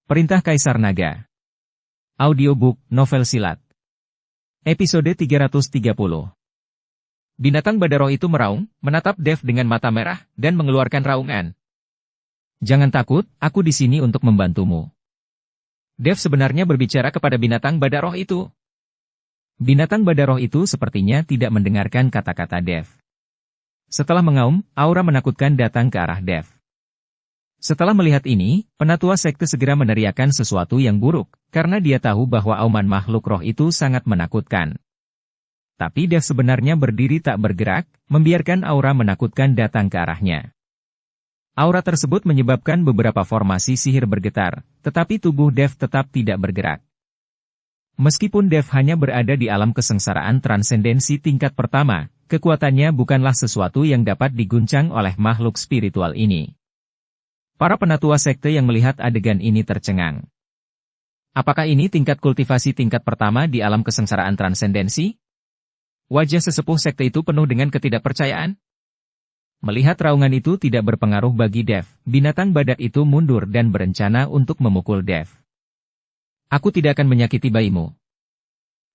Perintah Kaisar Naga. Audiobook, novel silat. Episode 330. Binatang Badaroh itu meraung, menatap Dev dengan mata merah, dan mengeluarkan raungan. Jangan takut, aku di sini untuk membantumu. Dev sebenarnya berbicara kepada binatang Badaroh itu. Binatang Badaroh itu sepertinya tidak mendengarkan kata-kata Dev. Setelah mengaum, aura menakutkan datang ke arah Dev. Setelah melihat ini, penatua sekte segera meneriakkan sesuatu yang buruk, karena dia tahu bahwa auman makhluk roh itu sangat menakutkan. Tapi Dev sebenarnya berdiri tak bergerak, membiarkan aura menakutkan datang ke arahnya. Aura tersebut menyebabkan beberapa formasi sihir bergetar, tetapi tubuh Dev tetap tidak bergerak. Meskipun Dev hanya berada di alam kesengsaraan transendensi tingkat pertama, kekuatannya bukanlah sesuatu yang dapat diguncang oleh makhluk spiritual ini. Para penatua sekte yang melihat adegan ini tercengang. Apakah ini tingkat kultivasi tingkat pertama di alam kesengsaraan transendensi? Wajah sesepuh sekte itu penuh dengan ketidakpercayaan. Melihat raungan itu tidak berpengaruh bagi Dev, binatang badak itu mundur dan berencana untuk memukul Dev. Aku tidak akan menyakiti bayimu.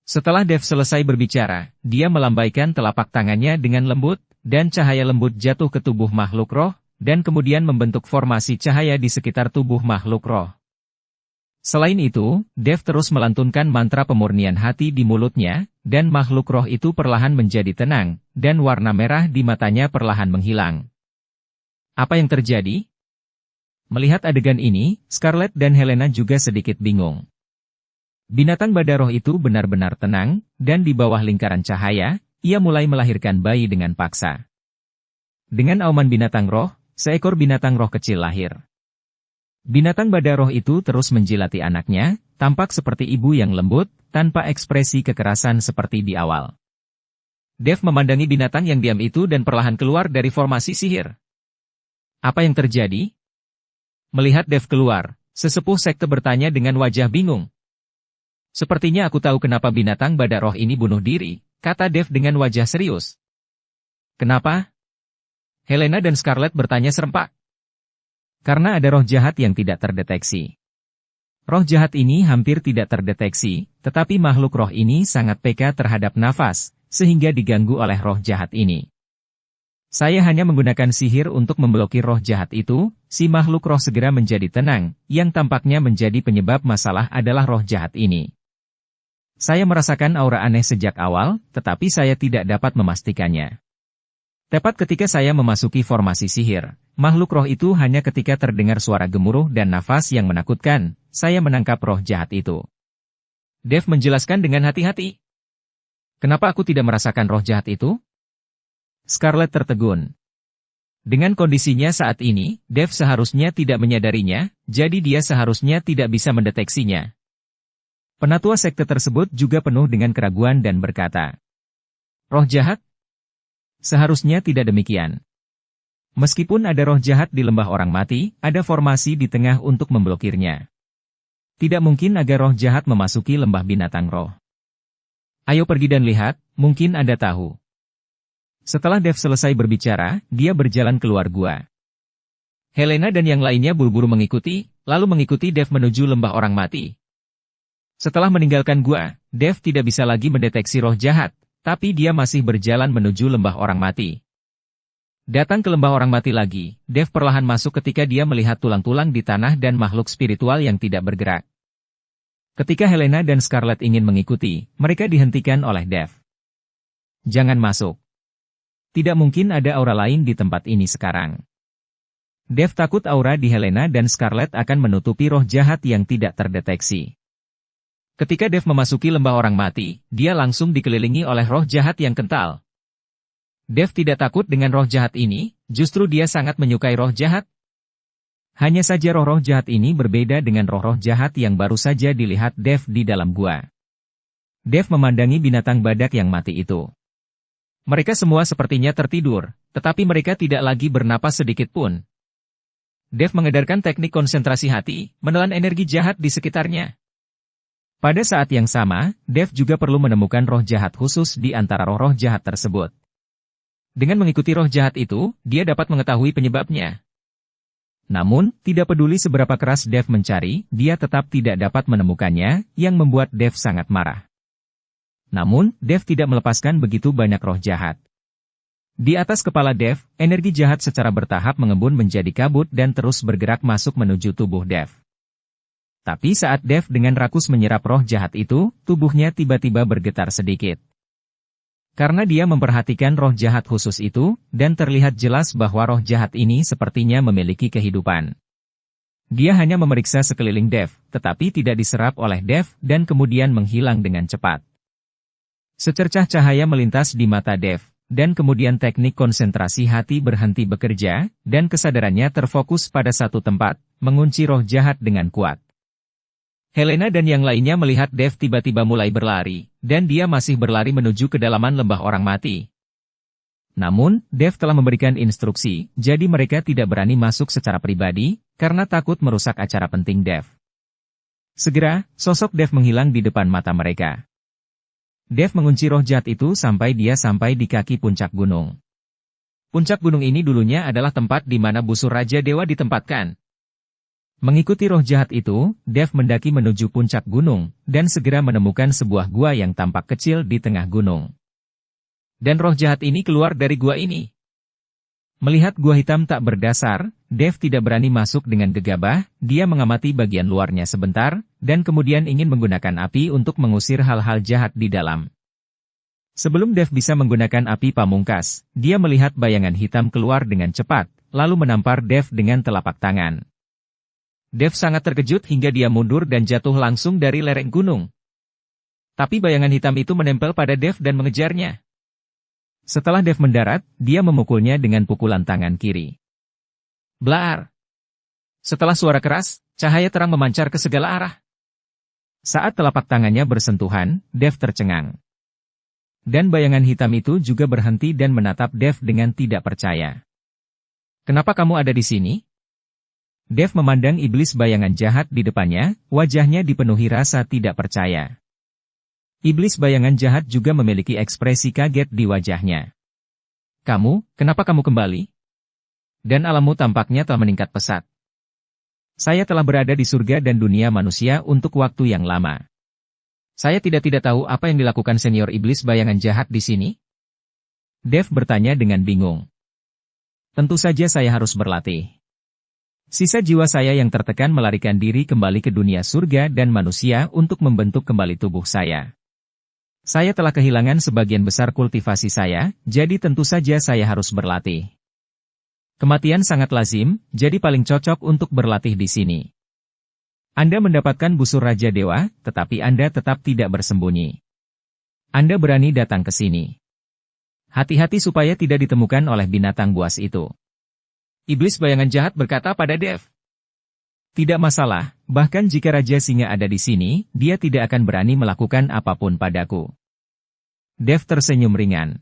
Setelah Dev selesai berbicara, dia melambaikan telapak tangannya dengan lembut, dan cahaya lembut jatuh ke tubuh makhluk roh, dan kemudian membentuk formasi cahaya di sekitar tubuh makhluk roh. Selain itu, Dev terus melantunkan mantra pemurnian hati di mulutnya, dan makhluk roh itu perlahan menjadi tenang, dan warna merah di matanya perlahan menghilang. Apa yang terjadi? Melihat adegan ini, Scarlett dan Helena juga sedikit bingung. Binatang Badaroh itu benar-benar tenang, dan di bawah lingkaran cahaya, ia mulai melahirkan bayi dengan paksa. Dengan auman binatang roh, seekor binatang roh kecil lahir. Binatang Badaroh itu terus menjilati anaknya, tampak seperti ibu yang lembut, tanpa ekspresi kekerasan seperti di awal. Dev memandangi binatang yang diam itu dan perlahan keluar dari formasi sihir. Apa yang terjadi? Melihat Dev keluar, sesepuh sekte bertanya dengan wajah bingung. Sepertinya aku tahu kenapa binatang Badaroh ini bunuh diri, kata Dev dengan wajah serius. Kenapa? Helena dan Scarlett bertanya serempak. Karena ada roh jahat yang tidak terdeteksi. Roh jahat ini hampir tidak terdeteksi, tetapi makhluk roh ini sangat peka terhadap nafas, sehingga diganggu oleh roh jahat ini. Saya hanya menggunakan sihir untuk memblokir roh jahat itu, si makhluk roh segera menjadi tenang, yang tampaknya menjadi penyebab masalah adalah roh jahat ini. Saya merasakan aura aneh sejak awal, tetapi saya tidak dapat memastikannya. Tepat ketika saya memasuki formasi sihir, makhluk roh itu hanya ketika terdengar suara gemuruh dan nafas yang menakutkan, saya menangkap roh jahat itu. Dev menjelaskan dengan hati-hati. Kenapa aku tidak merasakan roh jahat itu? Scarlett tertegun. Dengan kondisinya saat ini, Dev seharusnya tidak menyadarinya, jadi dia seharusnya tidak bisa mendeteksinya. Penatua sekte tersebut juga penuh dengan keraguan dan berkata, roh jahat? Seharusnya tidak demikian. Meskipun ada roh jahat di lembah orang mati, ada formasi di tengah untuk memblokirnya. Tidak mungkin agar roh jahat memasuki lembah binatang roh. Ayo pergi dan lihat, mungkin Anda tahu. Setelah Dev selesai berbicara, dia berjalan keluar gua. Helena dan yang lainnya buru-buru mengikuti, lalu mengikuti Dev menuju lembah orang mati. Setelah meninggalkan gua, Dev tidak bisa lagi mendeteksi roh jahat. Tapi dia masih berjalan menuju lembah orang mati. Datang ke lembah orang mati lagi, Dev perlahan masuk ketika dia melihat tulang-tulang di tanah dan makhluk spiritual yang tidak bergerak. Ketika Helena dan Scarlett ingin mengikuti, mereka dihentikan oleh Dev. Jangan masuk. Tidak mungkin ada aura lain di tempat ini sekarang. Dev takut aura di Helena dan Scarlett akan menutupi roh jahat yang tidak terdeteksi. Ketika Dev memasuki lembah orang mati, dia langsung dikelilingi oleh roh jahat yang kental. Dev tidak takut dengan roh jahat ini, justru dia sangat menyukai roh jahat. Hanya saja roh-roh jahat ini berbeda dengan roh-roh jahat yang baru saja dilihat Dev di dalam gua. Dev memandangi binatang badak yang mati itu. Mereka semua sepertinya tertidur, tetapi mereka tidak lagi bernapas sedikit pun. Dev mengedarkan teknik konsentrasi hati, menelan energi jahat di sekitarnya. Pada saat yang sama, Dev juga perlu menemukan roh jahat khusus di antara roh-roh jahat tersebut. Dengan mengikuti roh jahat itu, dia dapat mengetahui penyebabnya. Namun, tidak peduli seberapa keras Dev mencari, dia tetap tidak dapat menemukannya, yang membuat Dev sangat marah. Namun, Dev tidak melepaskan begitu banyak roh jahat. Di atas kepala Dev, energi jahat secara bertahap mengembun menjadi kabut dan terus bergerak masuk menuju tubuh Dev. Tapi saat Dev dengan rakus menyerap roh jahat itu, tubuhnya tiba-tiba bergetar sedikit. Karena dia memperhatikan roh jahat khusus itu, dan terlihat jelas bahwa roh jahat ini sepertinya memiliki kehidupan. Dia hanya memeriksa sekeliling Dev, tetapi tidak diserap oleh Dev, dan kemudian menghilang dengan cepat. Secercah cahaya melintas di mata Dev, dan kemudian teknik konsentrasi hati berhenti bekerja, dan kesadarannya terfokus pada satu tempat, mengunci roh jahat dengan kuat. Helena dan yang lainnya melihat Dev tiba-tiba mulai berlari, dan dia masih berlari menuju kedalaman lembah orang mati. Namun, Dev telah memberikan instruksi, jadi mereka tidak berani masuk secara pribadi, karena takut merusak acara penting Dev. Segera, sosok Dev menghilang di depan mata mereka. Dev mengunci roh jahat itu sampai dia sampai di kaki puncak gunung. Puncak gunung ini dulunya adalah tempat di mana busur Raja Dewa ditempatkan. Mengikuti roh jahat itu, Dev mendaki menuju puncak gunung, dan segera menemukan sebuah gua yang tampak kecil di tengah gunung. Dan roh jahat ini keluar dari gua ini. Melihat gua hitam tak berdasar, Dev tidak berani masuk dengan gegabah, dia mengamati bagian luarnya sebentar, dan kemudian ingin menggunakan api untuk mengusir hal-hal jahat di dalam. Sebelum Dev bisa menggunakan api pamungkas, dia melihat bayangan hitam keluar dengan cepat, lalu menampar Dev dengan telapak tangan. Dev sangat terkejut hingga dia mundur dan jatuh langsung dari lereng gunung. Tapi bayangan hitam itu menempel pada Dev dan mengejarnya. Setelah Dev mendarat, dia memukulnya dengan pukulan tangan kiri. Blaar! Setelah suara keras, cahaya terang memancar ke segala arah. Saat telapak tangannya bersentuhan, Dev tercengang. Dan bayangan hitam itu juga berhenti dan menatap Dev dengan tidak percaya. Kenapa kamu ada di sini? Dev memandang iblis bayangan jahat di depannya, wajahnya dipenuhi rasa tidak percaya. Iblis bayangan jahat juga memiliki ekspresi kaget di wajahnya. Kenapa kamu kembali? Dan alammu tampaknya telah meningkat pesat. Saya telah berada di surga dan dunia manusia untuk waktu yang lama. Saya tidak tahu apa yang dilakukan senior iblis bayangan jahat di sini. Dev bertanya dengan bingung. Tentu saja saya harus berlatih. Sisa jiwa saya yang tertekan melarikan diri kembali ke dunia surga dan manusia untuk membentuk kembali tubuh saya. Saya telah kehilangan sebagian besar kultivasi saya, jadi tentu saja saya harus berlatih. Kematian sangat lazim, jadi paling cocok untuk berlatih di sini. Anda mendapatkan busur Raja Dewa, tetapi Anda tetap tidak bersembunyi. Anda berani datang ke sini. Hati-hati supaya tidak ditemukan oleh binatang buas itu. Iblis bayangan jahat berkata pada Dev. Tidak masalah, bahkan jika Raja Singa ada di sini, dia tidak akan berani melakukan apapun padaku. Dev tersenyum ringan.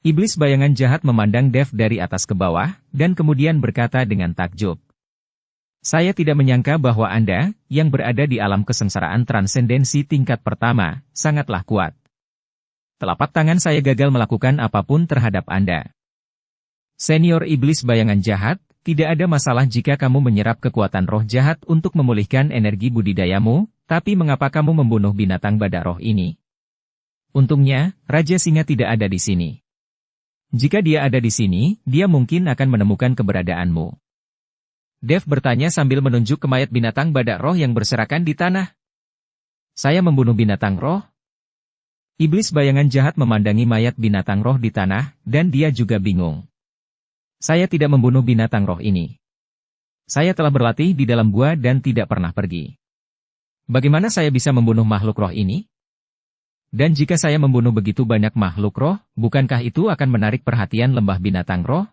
Iblis bayangan jahat memandang Dev dari atas ke bawah, dan kemudian berkata dengan takjub. Saya tidak menyangka bahwa Anda, yang berada di alam kesengsaraan transendensi tingkat pertama, sangatlah kuat. Telapak tangan saya gagal melakukan apapun terhadap Anda. Senior iblis bayangan jahat, tidak ada masalah jika kamu menyerap kekuatan roh jahat untuk memulihkan energi budidayamu, tapi mengapa kamu membunuh binatang badak roh ini? Untungnya, Raja Singa tidak ada di sini. Jika dia ada di sini, dia mungkin akan menemukan keberadaanmu. Dev bertanya sambil menunjuk ke mayat binatang badak roh yang berserakan di tanah. Saya membunuh binatang roh? Iblis bayangan jahat memandangi mayat binatang roh di tanah, dan dia juga bingung. Saya tidak membunuh binatang roh ini. Saya telah berlatih di dalam gua dan tidak pernah pergi. Bagaimana saya bisa membunuh makhluk roh ini? Dan jika saya membunuh begitu banyak makhluk roh, bukankah itu akan menarik perhatian lembah binatang roh?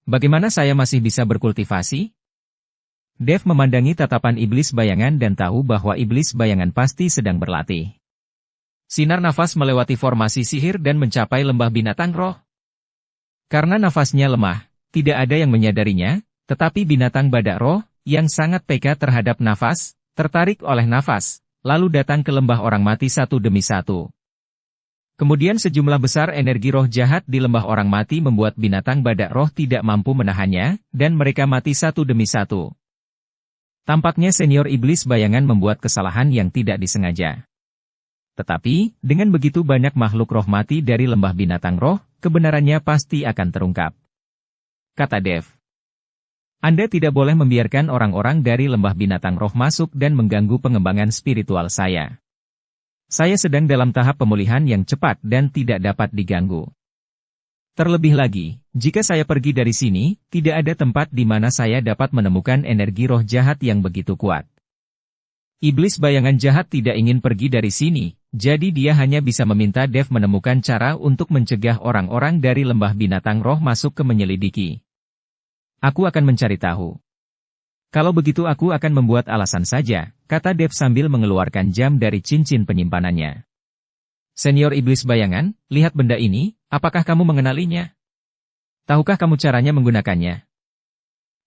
Bagaimana saya masih bisa berkultivasi? Dev memandangi tatapan iblis bayangan dan tahu bahwa iblis bayangan pasti sedang berlatih. Sinar nafas melewati formasi sihir dan mencapai lembah binatang roh. Karena nafasnya lemah, tidak ada yang menyadarinya, tetapi binatang badak roh, yang sangat peka terhadap nafas, tertarik oleh nafas, lalu datang ke lembah orang mati satu demi satu. Kemudian sejumlah besar energi roh jahat di lembah orang mati membuat binatang badak roh tidak mampu menahannya, dan mereka mati satu demi satu. Tampaknya senior iblis bayangan membuat kesalahan yang tidak disengaja. Tetapi, dengan begitu banyak makhluk roh mati dari lembah binatang roh, kebenarannya pasti akan terungkap. Kata Dev. Anda tidak boleh membiarkan orang-orang dari lembah binatang roh masuk dan mengganggu pengembangan spiritual saya. Saya sedang dalam tahap pemulihan yang cepat dan tidak dapat diganggu. Terlebih lagi, jika saya pergi dari sini, tidak ada tempat di mana saya dapat menemukan energi roh jahat yang begitu kuat. Iblis bayangan jahat tidak ingin pergi dari sini, jadi dia hanya bisa meminta Dev menemukan cara untuk mencegah orang-orang dari lembah binatang roh masuk ke menyelidiki. Aku akan mencari tahu. Kalau begitu aku akan membuat alasan saja, kata Dev sambil mengeluarkan jam dari cincin penyimpanannya. Senior iblis bayangan, lihat benda ini, apakah kamu mengenalinya? Tahukah kamu caranya menggunakannya?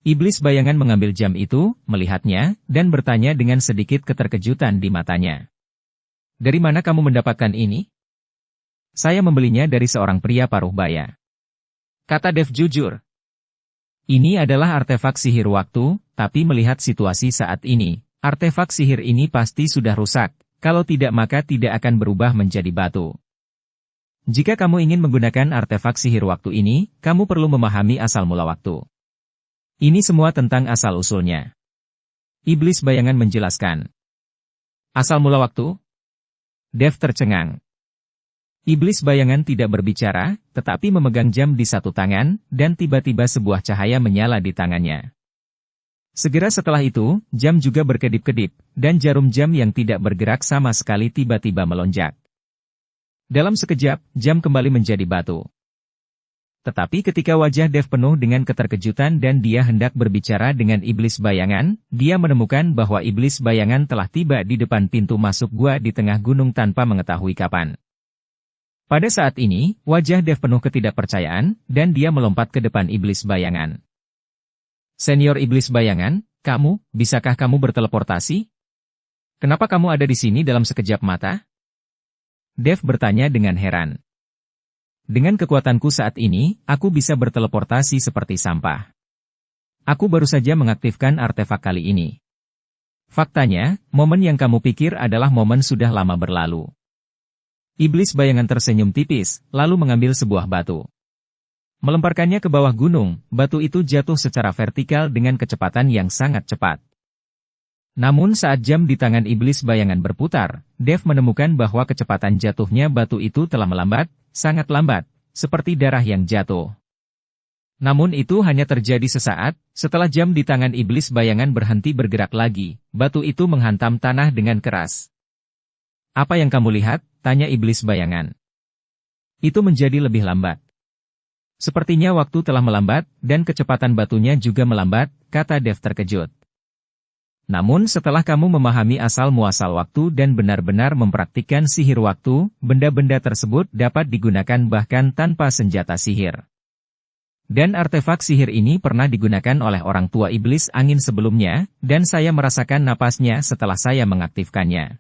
Iblis bayangan mengambil jam itu, melihatnya, dan bertanya dengan sedikit keterkejutan di matanya. Dari mana kamu mendapatkan ini? Saya membelinya dari seorang pria paruh baya. Kata Dev jujur. Ini adalah artefak sihir waktu, tapi melihat situasi saat ini, artefak sihir ini pasti sudah rusak, kalau tidak maka tidak akan berubah menjadi batu. Jika kamu ingin menggunakan artefak sihir waktu ini, kamu perlu memahami asal mula waktu. Ini semua tentang asal-usulnya. Iblis bayangan menjelaskan. Asal mula waktu? Dev tercengang. Iblis bayangan tidak berbicara, tetapi memegang jam di satu tangan, dan tiba-tiba sebuah cahaya menyala di tangannya. Segera setelah itu, jam juga berkedip-kedip, dan jarum jam yang tidak bergerak sama sekali tiba-tiba melonjak. Dalam sekejap, jam kembali menjadi batu. Tetapi ketika wajah Dev penuh dengan keterkejutan dan dia hendak berbicara dengan iblis bayangan, dia menemukan bahwa iblis bayangan telah tiba di depan pintu masuk gua di tengah gunung tanpa mengetahui kapan. Pada saat ini, wajah Dev penuh ketidakpercayaan, dan dia melompat ke depan iblis bayangan. Senior iblis bayangan, bisakah kamu berteleportasi? Kenapa kamu ada di sini dalam sekejap mata? Dev bertanya dengan heran. Dengan kekuatanku saat ini, aku bisa berteleportasi seperti sampah. Aku baru saja mengaktifkan artefak kali ini. Faktanya, momen yang kamu pikir adalah momen sudah lama berlalu. Iblis bayangan tersenyum tipis, lalu mengambil sebuah batu. Melemparkannya ke bawah gunung, batu itu jatuh secara vertikal dengan kecepatan yang sangat cepat. Namun saat jam di tangan iblis bayangan berputar, Dev menemukan bahwa kecepatan jatuhnya batu itu telah melambat, sangat lambat, seperti darah yang jatuh. Namun itu hanya terjadi sesaat, setelah jam di tangan iblis bayangan berhenti bergerak lagi, batu itu menghantam tanah dengan keras. Apa yang kamu lihat? Tanya iblis bayangan. Itu menjadi lebih lambat. Sepertinya waktu telah melambat, dan kecepatan batunya juga melambat, kata Dev terkejut. Namun setelah kamu memahami asal-muasal waktu dan benar-benar mempraktikkan sihir waktu, benda-benda tersebut dapat digunakan bahkan tanpa senjata sihir. Dan artefak sihir ini pernah digunakan oleh orang tua iblis angin sebelumnya, dan saya merasakan napasnya setelah saya mengaktifkannya.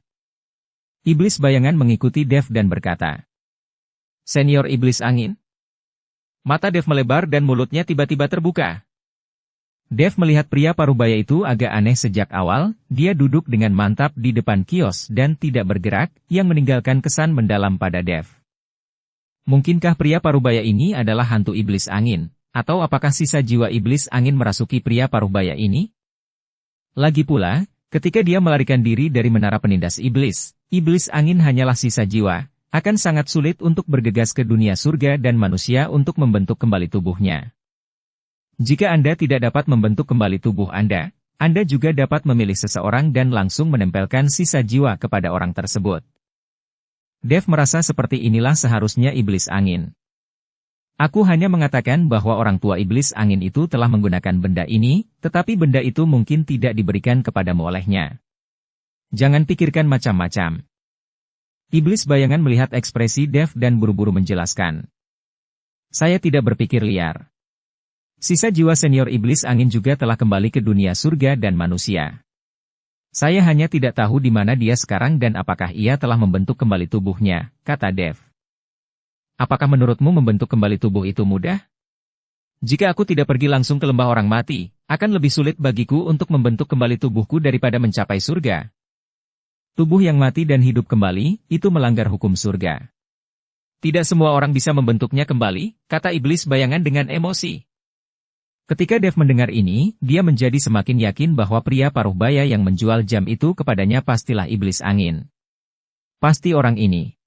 Iblis bayangan mengikuti Dev dan berkata, Senior iblis angin? Mata Dev melebar dan mulutnya tiba-tiba terbuka. Dev melihat pria parubaya itu agak aneh sejak awal, dia duduk dengan mantap di depan kios dan tidak bergerak, yang meninggalkan kesan mendalam pada Dev. Mungkinkah pria parubaya ini adalah hantu iblis angin, atau apakah sisa jiwa iblis angin merasuki pria parubaya ini? Lagi pula, ketika dia melarikan diri dari menara penindas iblis, iblis angin hanyalah sisa jiwa, akan sangat sulit untuk bergegas ke dunia surga dan manusia untuk membentuk kembali tubuhnya. Jika Anda tidak dapat membentuk kembali tubuh Anda juga dapat memilih seseorang dan langsung menempelkan sisa jiwa kepada orang tersebut. Dev merasa seperti inilah seharusnya iblis angin. Aku hanya mengatakan bahwa orang tua iblis angin itu telah menggunakan benda ini, tetapi benda itu mungkin tidak diberikan kepadamu olehnya. Jangan pikirkan macam-macam. Iblis bayangan melihat ekspresi Dev dan buru-buru menjelaskan. Saya tidak berpikir liar. Sisa jiwa senior iblis angin juga telah kembali ke dunia surga dan manusia. Saya hanya tidak tahu di mana dia sekarang dan apakah ia telah membentuk kembali tubuhnya, kata Dev. Apakah menurutmu membentuk kembali tubuh itu mudah? Jika aku tidak pergi langsung ke lembah orang mati, akan lebih sulit bagiku untuk membentuk kembali tubuhku daripada mencapai surga. Tubuh yang mati dan hidup kembali, itu melanggar hukum surga. Tidak semua orang bisa membentuknya kembali, kata iblis bayangan dengan emosi. Ketika Dev mendengar ini, dia menjadi semakin yakin bahwa pria paruh baya yang menjual jam itu kepadanya pastilah iblis angin. Pasti orang ini.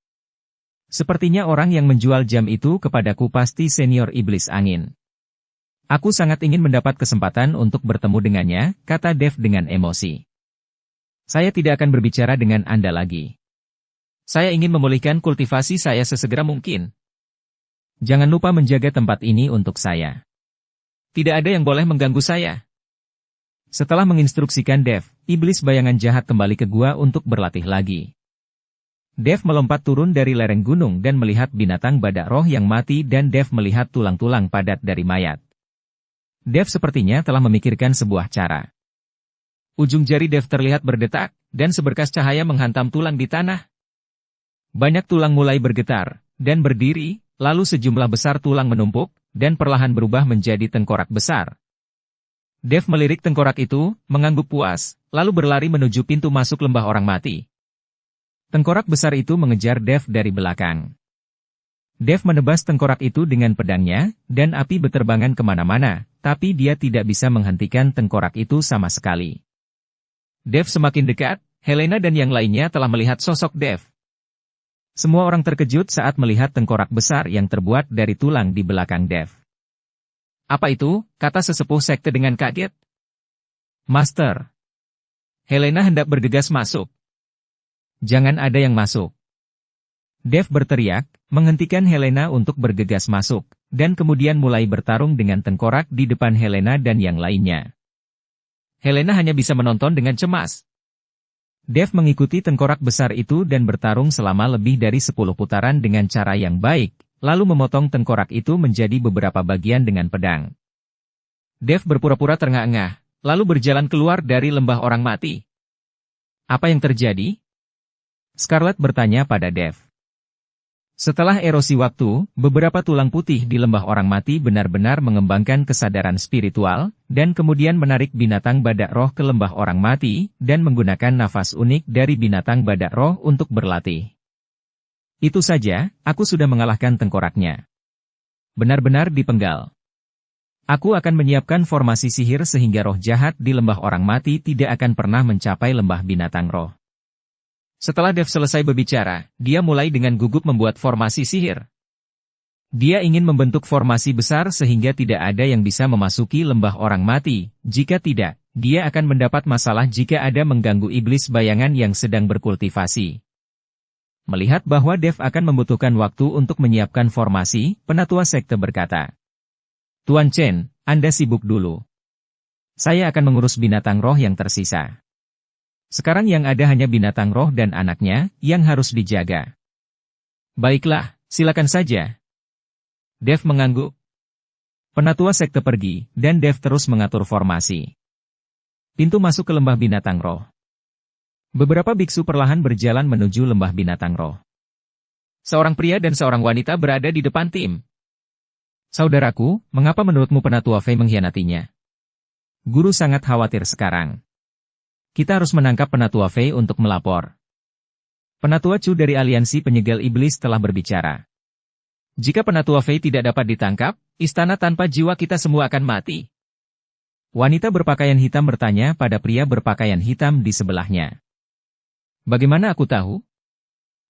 Sepertinya orang yang menjual jam itu kepadaku pasti senior iblis angin. Aku sangat ingin mendapat kesempatan untuk bertemu dengannya, kata Dev dengan emosi. Saya tidak akan berbicara dengan Anda lagi. Saya ingin memulihkan kultivasi saya sesegera mungkin. Jangan lupa menjaga tempat ini untuk saya. Tidak ada yang boleh mengganggu saya. Setelah menginstruksikan Dev, iblis bayangan jahat kembali ke gua untuk berlatih lagi. Dev melompat turun dari lereng gunung dan melihat binatang badak roh yang mati dan Dev melihat tulang-tulang padat dari mayat. Dev sepertinya telah memikirkan sebuah cara. Ujung jari Dev terlihat berdetak, dan seberkas cahaya menghantam tulang di tanah. Banyak tulang mulai bergetar, dan berdiri, lalu sejumlah besar tulang menumpuk, dan perlahan berubah menjadi tengkorak besar. Dev melirik tengkorak itu, mengangguk puas, lalu berlari menuju pintu masuk lembah orang mati. Tengkorak besar itu mengejar Dev dari belakang. Dev menebas tengkorak itu dengan pedangnya, dan api beterbangan kemana-mana, tapi dia tidak bisa menghentikan tengkorak itu sama sekali. Dev semakin dekat, Helena dan yang lainnya telah melihat sosok Dev. Semua orang terkejut saat melihat tengkorak besar yang terbuat dari tulang di belakang Dev. Apa itu? Kata sesepuh sekte dengan kaget. Master. Helena hendak bergegas masuk. Jangan ada yang masuk. Dev berteriak, menghentikan Helena untuk bergegas masuk, dan kemudian mulai bertarung dengan tengkorak di depan Helena dan yang lainnya. Helena hanya bisa menonton dengan cemas. Dev mengikuti tengkorak besar itu dan bertarung selama lebih dari 10 putaran dengan cara yang baik, lalu memotong tengkorak itu menjadi beberapa bagian dengan pedang. Dev berpura-pura terengah-engah, lalu berjalan keluar dari lembah orang mati. Apa yang terjadi? Scarlet bertanya pada Dev. Setelah erosi waktu, beberapa tulang putih di lembah orang mati benar-benar mengembangkan kesadaran spiritual, dan kemudian menarik binatang badak roh ke lembah orang mati, dan menggunakan nafas unik dari binatang badak roh untuk berlatih. Itu saja, aku sudah mengalahkan tengkoraknya. Benar-benar dipenggal. Aku akan menyiapkan formasi sihir sehingga roh jahat di lembah orang mati tidak akan pernah mencapai lembah binatang roh. Setelah Dev selesai berbicara, dia mulai dengan gugup membuat formasi sihir. Dia ingin membentuk formasi besar sehingga tidak ada yang bisa memasuki lembah orang mati, jika tidak, dia akan mendapat masalah jika ada mengganggu iblis bayangan yang sedang berkultivasi. Melihat bahwa Dev akan membutuhkan waktu untuk menyiapkan formasi, penatua sekte berkata, Tuan Chen, Anda sibuk dulu. Saya akan mengurus binatang roh yang tersisa. Sekarang yang ada hanya binatang roh dan anaknya, yang harus dijaga. Baiklah, silakan saja. Dev mengangguk. Penatua sekte pergi, dan Dev terus mengatur formasi. Pintu masuk ke lembah binatang roh. Beberapa biksu perlahan berjalan menuju lembah binatang roh. Seorang pria dan seorang wanita berada di depan tim. Saudaraku, mengapa menurutmu penatua Fei mengkhianatinya? Guru sangat khawatir sekarang. Kita harus menangkap penatua Fei untuk melapor. Penatua Chu dari aliansi penyegal iblis telah berbicara. Jika penatua Fei tidak dapat ditangkap, istana tanpa jiwa kita semua akan mati. Wanita berpakaian hitam bertanya pada pria berpakaian hitam di sebelahnya. Bagaimana aku tahu?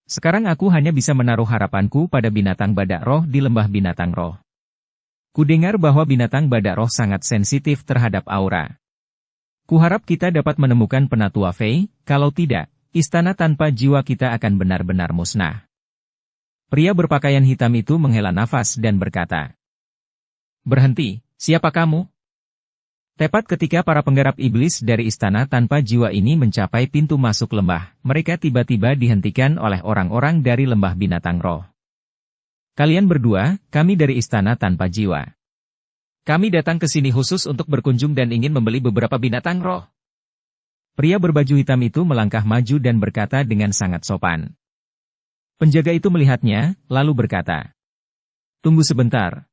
Sekarang aku hanya bisa menaruh harapanku pada binatang badak roh di lembah binatang roh. Kudengar bahwa binatang badak roh sangat sensitif terhadap aura. Kuharap kita dapat menemukan penatua Fei, kalau tidak, istana tanpa jiwa kita akan benar-benar musnah. Pria berpakaian hitam itu menghela nafas dan berkata, Berhenti, siapa kamu? Tepat ketika para penggarap iblis dari istana tanpa jiwa ini mencapai pintu masuk lembah, mereka tiba-tiba dihentikan oleh orang-orang dari lembah binatang roh. Kalian berdua, kami dari istana tanpa jiwa. Kami datang ke sini khusus untuk berkunjung dan ingin membeli beberapa binatang roh. Pria berbaju hitam itu melangkah maju dan berkata dengan sangat sopan. Penjaga itu melihatnya, lalu berkata, Tunggu sebentar.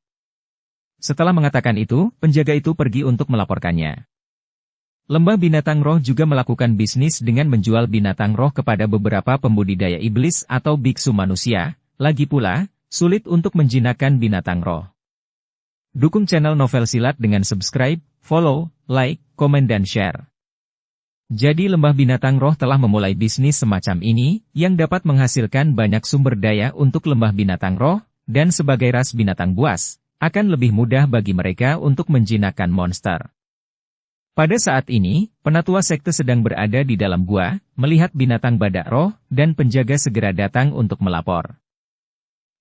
Setelah mengatakan itu, penjaga itu pergi untuk melaporkannya. Lembah binatang roh juga melakukan bisnis dengan menjual binatang roh kepada beberapa pembudidaya iblis atau biksu manusia. Lagi pula, sulit untuk menjinakkan binatang roh. Dukung channel Novel Silat dengan subscribe, follow, like, komen dan share. Jadi lembah binatang roh telah memulai bisnis semacam ini, yang dapat menghasilkan banyak sumber daya untuk lembah binatang roh, dan sebagai ras binatang buas, akan lebih mudah bagi mereka untuk menjinakkan monster. Pada saat ini, penatua sekte sedang berada di dalam gua, melihat binatang badak roh, dan penjaga segera datang untuk melapor.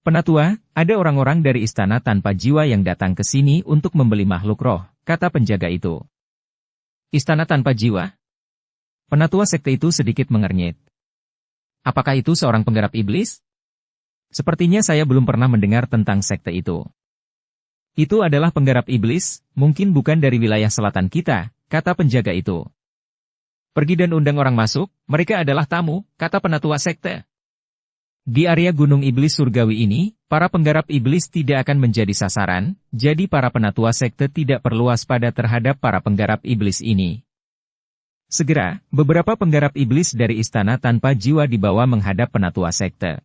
Penatua, ada orang-orang dari istana tanpa jiwa yang datang ke sini untuk membeli makhluk roh, kata penjaga itu. Istana tanpa jiwa? Penatua sekte itu sedikit mengernyit. Apakah itu seorang penggarap iblis? Sepertinya saya belum pernah mendengar tentang sekte itu. Itu adalah penggarap iblis, mungkin bukan dari wilayah selatan kita, kata penjaga itu. Pergi dan undang orang masuk, mereka adalah tamu, kata penatua sekte. Di area Gunung Iblis Surgawi ini, para penggarap iblis tidak akan menjadi sasaran, jadi para penatua sekte tidak perlu waspada terhadap para penggarap iblis ini. Segera, beberapa penggarap iblis dari istana tanpa jiwa dibawa menghadap penatua sekte.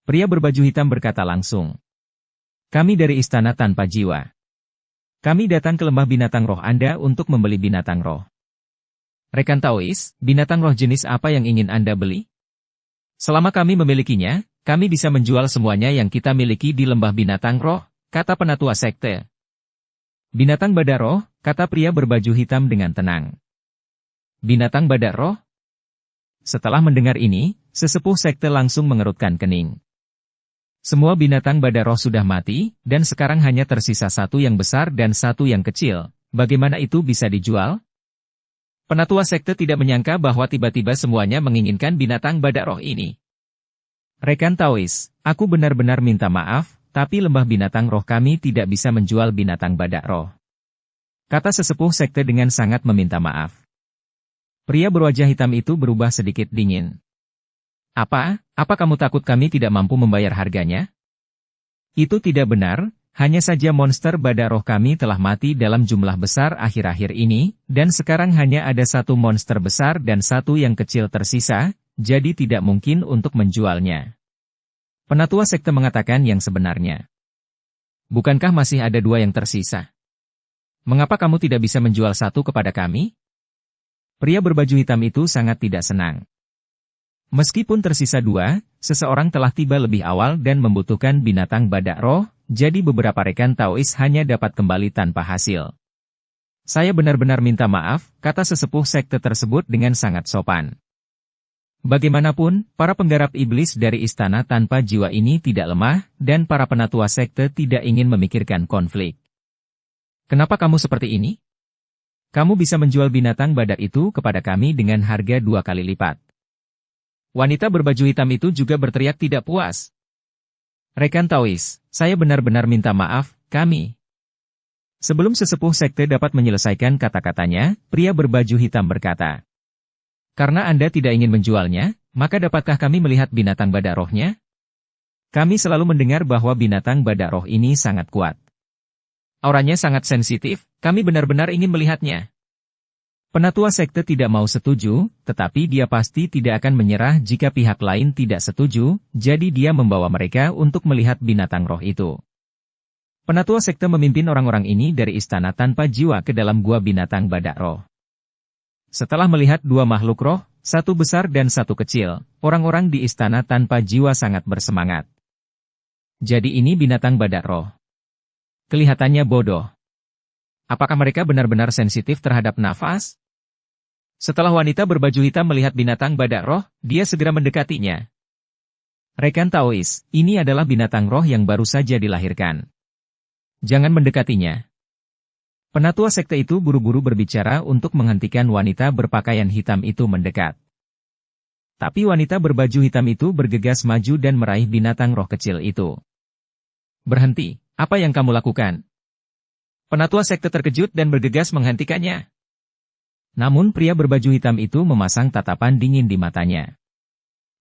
Pria berbaju hitam berkata langsung. Kami dari istana tanpa jiwa. Kami datang ke lembah binatang roh Anda untuk membeli binatang roh. Rekan Taois, binatang roh jenis apa yang ingin Anda beli? Selama kami memilikinya, kami bisa menjual semuanya yang kita miliki di lembah binatang roh, kata penatua sekte. Binatang badak roh, kata pria berbaju hitam dengan tenang. Binatang badak roh? Setelah mendengar ini, sesepuh sekte langsung mengerutkan kening. Semua binatang badak roh sudah mati, dan sekarang hanya tersisa satu yang besar dan satu yang kecil. Bagaimana itu bisa dijual? Penatua sekte tidak menyangka bahwa tiba-tiba semuanya menginginkan binatang badak roh ini. Rekan Taois, aku benar-benar minta maaf, tapi lembah binatang roh kami tidak bisa menjual binatang badak roh. Kata sesepuh sekte dengan sangat meminta maaf. Pria berwajah hitam itu berubah sedikit dingin. Apa kamu takut kami tidak mampu membayar harganya? Itu tidak benar, hanya saja monster badak roh kami telah mati dalam jumlah besar akhir-akhir ini, dan sekarang hanya ada satu monster besar dan satu yang kecil tersisa, jadi tidak mungkin untuk menjualnya. Penatua sekte mengatakan yang sebenarnya. Bukankah masih ada dua yang tersisa? Mengapa kamu tidak bisa menjual satu kepada kami? Pria berbaju hitam itu sangat tidak senang. Meskipun tersisa dua, seseorang telah tiba lebih awal dan membutuhkan binatang badak roh, jadi beberapa rekan Taois hanya dapat kembali tanpa hasil. Saya benar-benar minta maaf, kata sesepuh sekte tersebut dengan sangat sopan. Bagaimanapun, para penggarap iblis dari istana tanpa jiwa ini tidak lemah, dan para penatua sekte tidak ingin memikirkan konflik. Kenapa kamu seperti ini? Kamu bisa menjual binatang badak itu kepada kami dengan harga 2 kali lipat. Wanita berbaju hitam itu juga berteriak tidak puas. Rekan Taois, saya benar-benar minta maaf, kami. Sebelum sesepuh sekte dapat menyelesaikan kata-katanya, pria berbaju hitam berkata. Karena Anda tidak ingin menjualnya, maka dapatkah kami melihat binatang badak rohnya? Kami selalu mendengar bahwa binatang badak roh ini sangat kuat. Auranya sangat sensitif, kami benar-benar ingin melihatnya. Penatua sekte tidak mau setuju, tetapi dia pasti tidak akan menyerah jika pihak lain tidak setuju, jadi dia membawa mereka untuk melihat binatang roh itu. Penatua sekte memimpin orang-orang ini dari istana tanpa jiwa ke dalam gua binatang badak roh. Setelah melihat dua makhluk roh, satu besar dan satu kecil, orang-orang di istana tanpa jiwa sangat bersemangat. Jadi ini binatang badak roh. Kelihatannya bodoh. Apakah mereka benar-benar sensitif terhadap nafas? Setelah wanita berbaju hitam melihat binatang badak roh, dia segera mendekatinya. Rekan Taois, ini adalah binatang roh yang baru saja dilahirkan. Jangan mendekatinya. Penatua sekte itu buru-buru berbicara untuk menghentikan wanita berpakaian hitam itu mendekat. Tapi wanita berbaju hitam itu bergegas maju dan meraih binatang roh kecil itu. Berhenti, apa yang kamu lakukan? Penatua sekte terkejut dan bergegas menghentikannya. Namun pria berbaju hitam itu memasang tatapan dingin di matanya.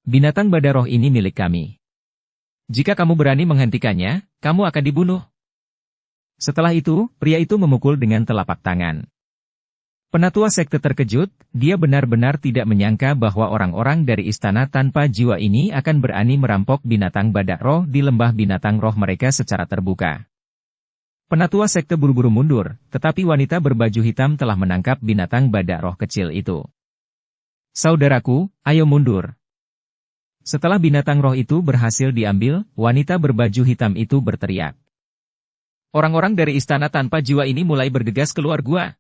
Binatang badak roh ini milik kami. Jika kamu berani menghentikannya, kamu akan dibunuh. Setelah itu, pria itu memukul dengan telapak tangan. Penatua sekte terkejut, dia benar-benar tidak menyangka bahwa orang-orang dari istana tanpa jiwa ini akan berani merampok binatang badak roh di lembah binatang roh mereka secara terbuka. Penatua sekte buru-buru mundur, tetapi wanita berbaju hitam telah menangkap binatang badak roh kecil itu. Saudaraku, ayo mundur. Setelah binatang roh itu berhasil diambil, wanita berbaju hitam itu berteriak. Orang-orang dari istana tanpa jiwa ini mulai bergegas keluar gua.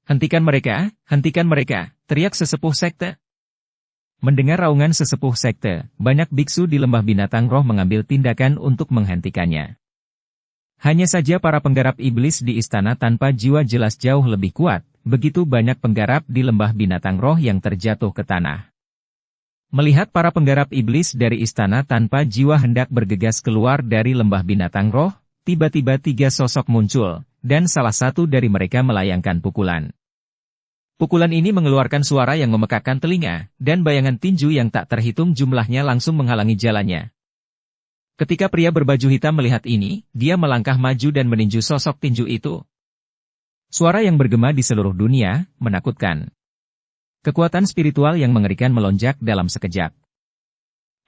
Hentikan mereka, teriak sesepuh sekte. Mendengar raungan sesepuh sekte, banyak biksu di lembah binatang roh mengambil tindakan untuk menghentikannya. Hanya saja para penggarap iblis di istana tanpa jiwa jelas jauh lebih kuat, begitu banyak penggarap di lembah binatang roh yang terjatuh ke tanah. Melihat para penggarap iblis dari istana tanpa jiwa hendak bergegas keluar dari lembah binatang roh, tiba-tiba 3 sosok muncul, dan salah satu dari mereka melayangkan pukulan. Pukulan ini mengeluarkan suara yang memekakkan telinga, dan bayangan tinju yang tak terhitung jumlahnya langsung menghalangi jalannya. Ketika pria berbaju hitam melihat ini, dia melangkah maju dan meninju sosok tinju itu. Suara yang bergema di seluruh dunia, menakutkan. Kekuatan spiritual yang mengerikan melonjak dalam sekejap.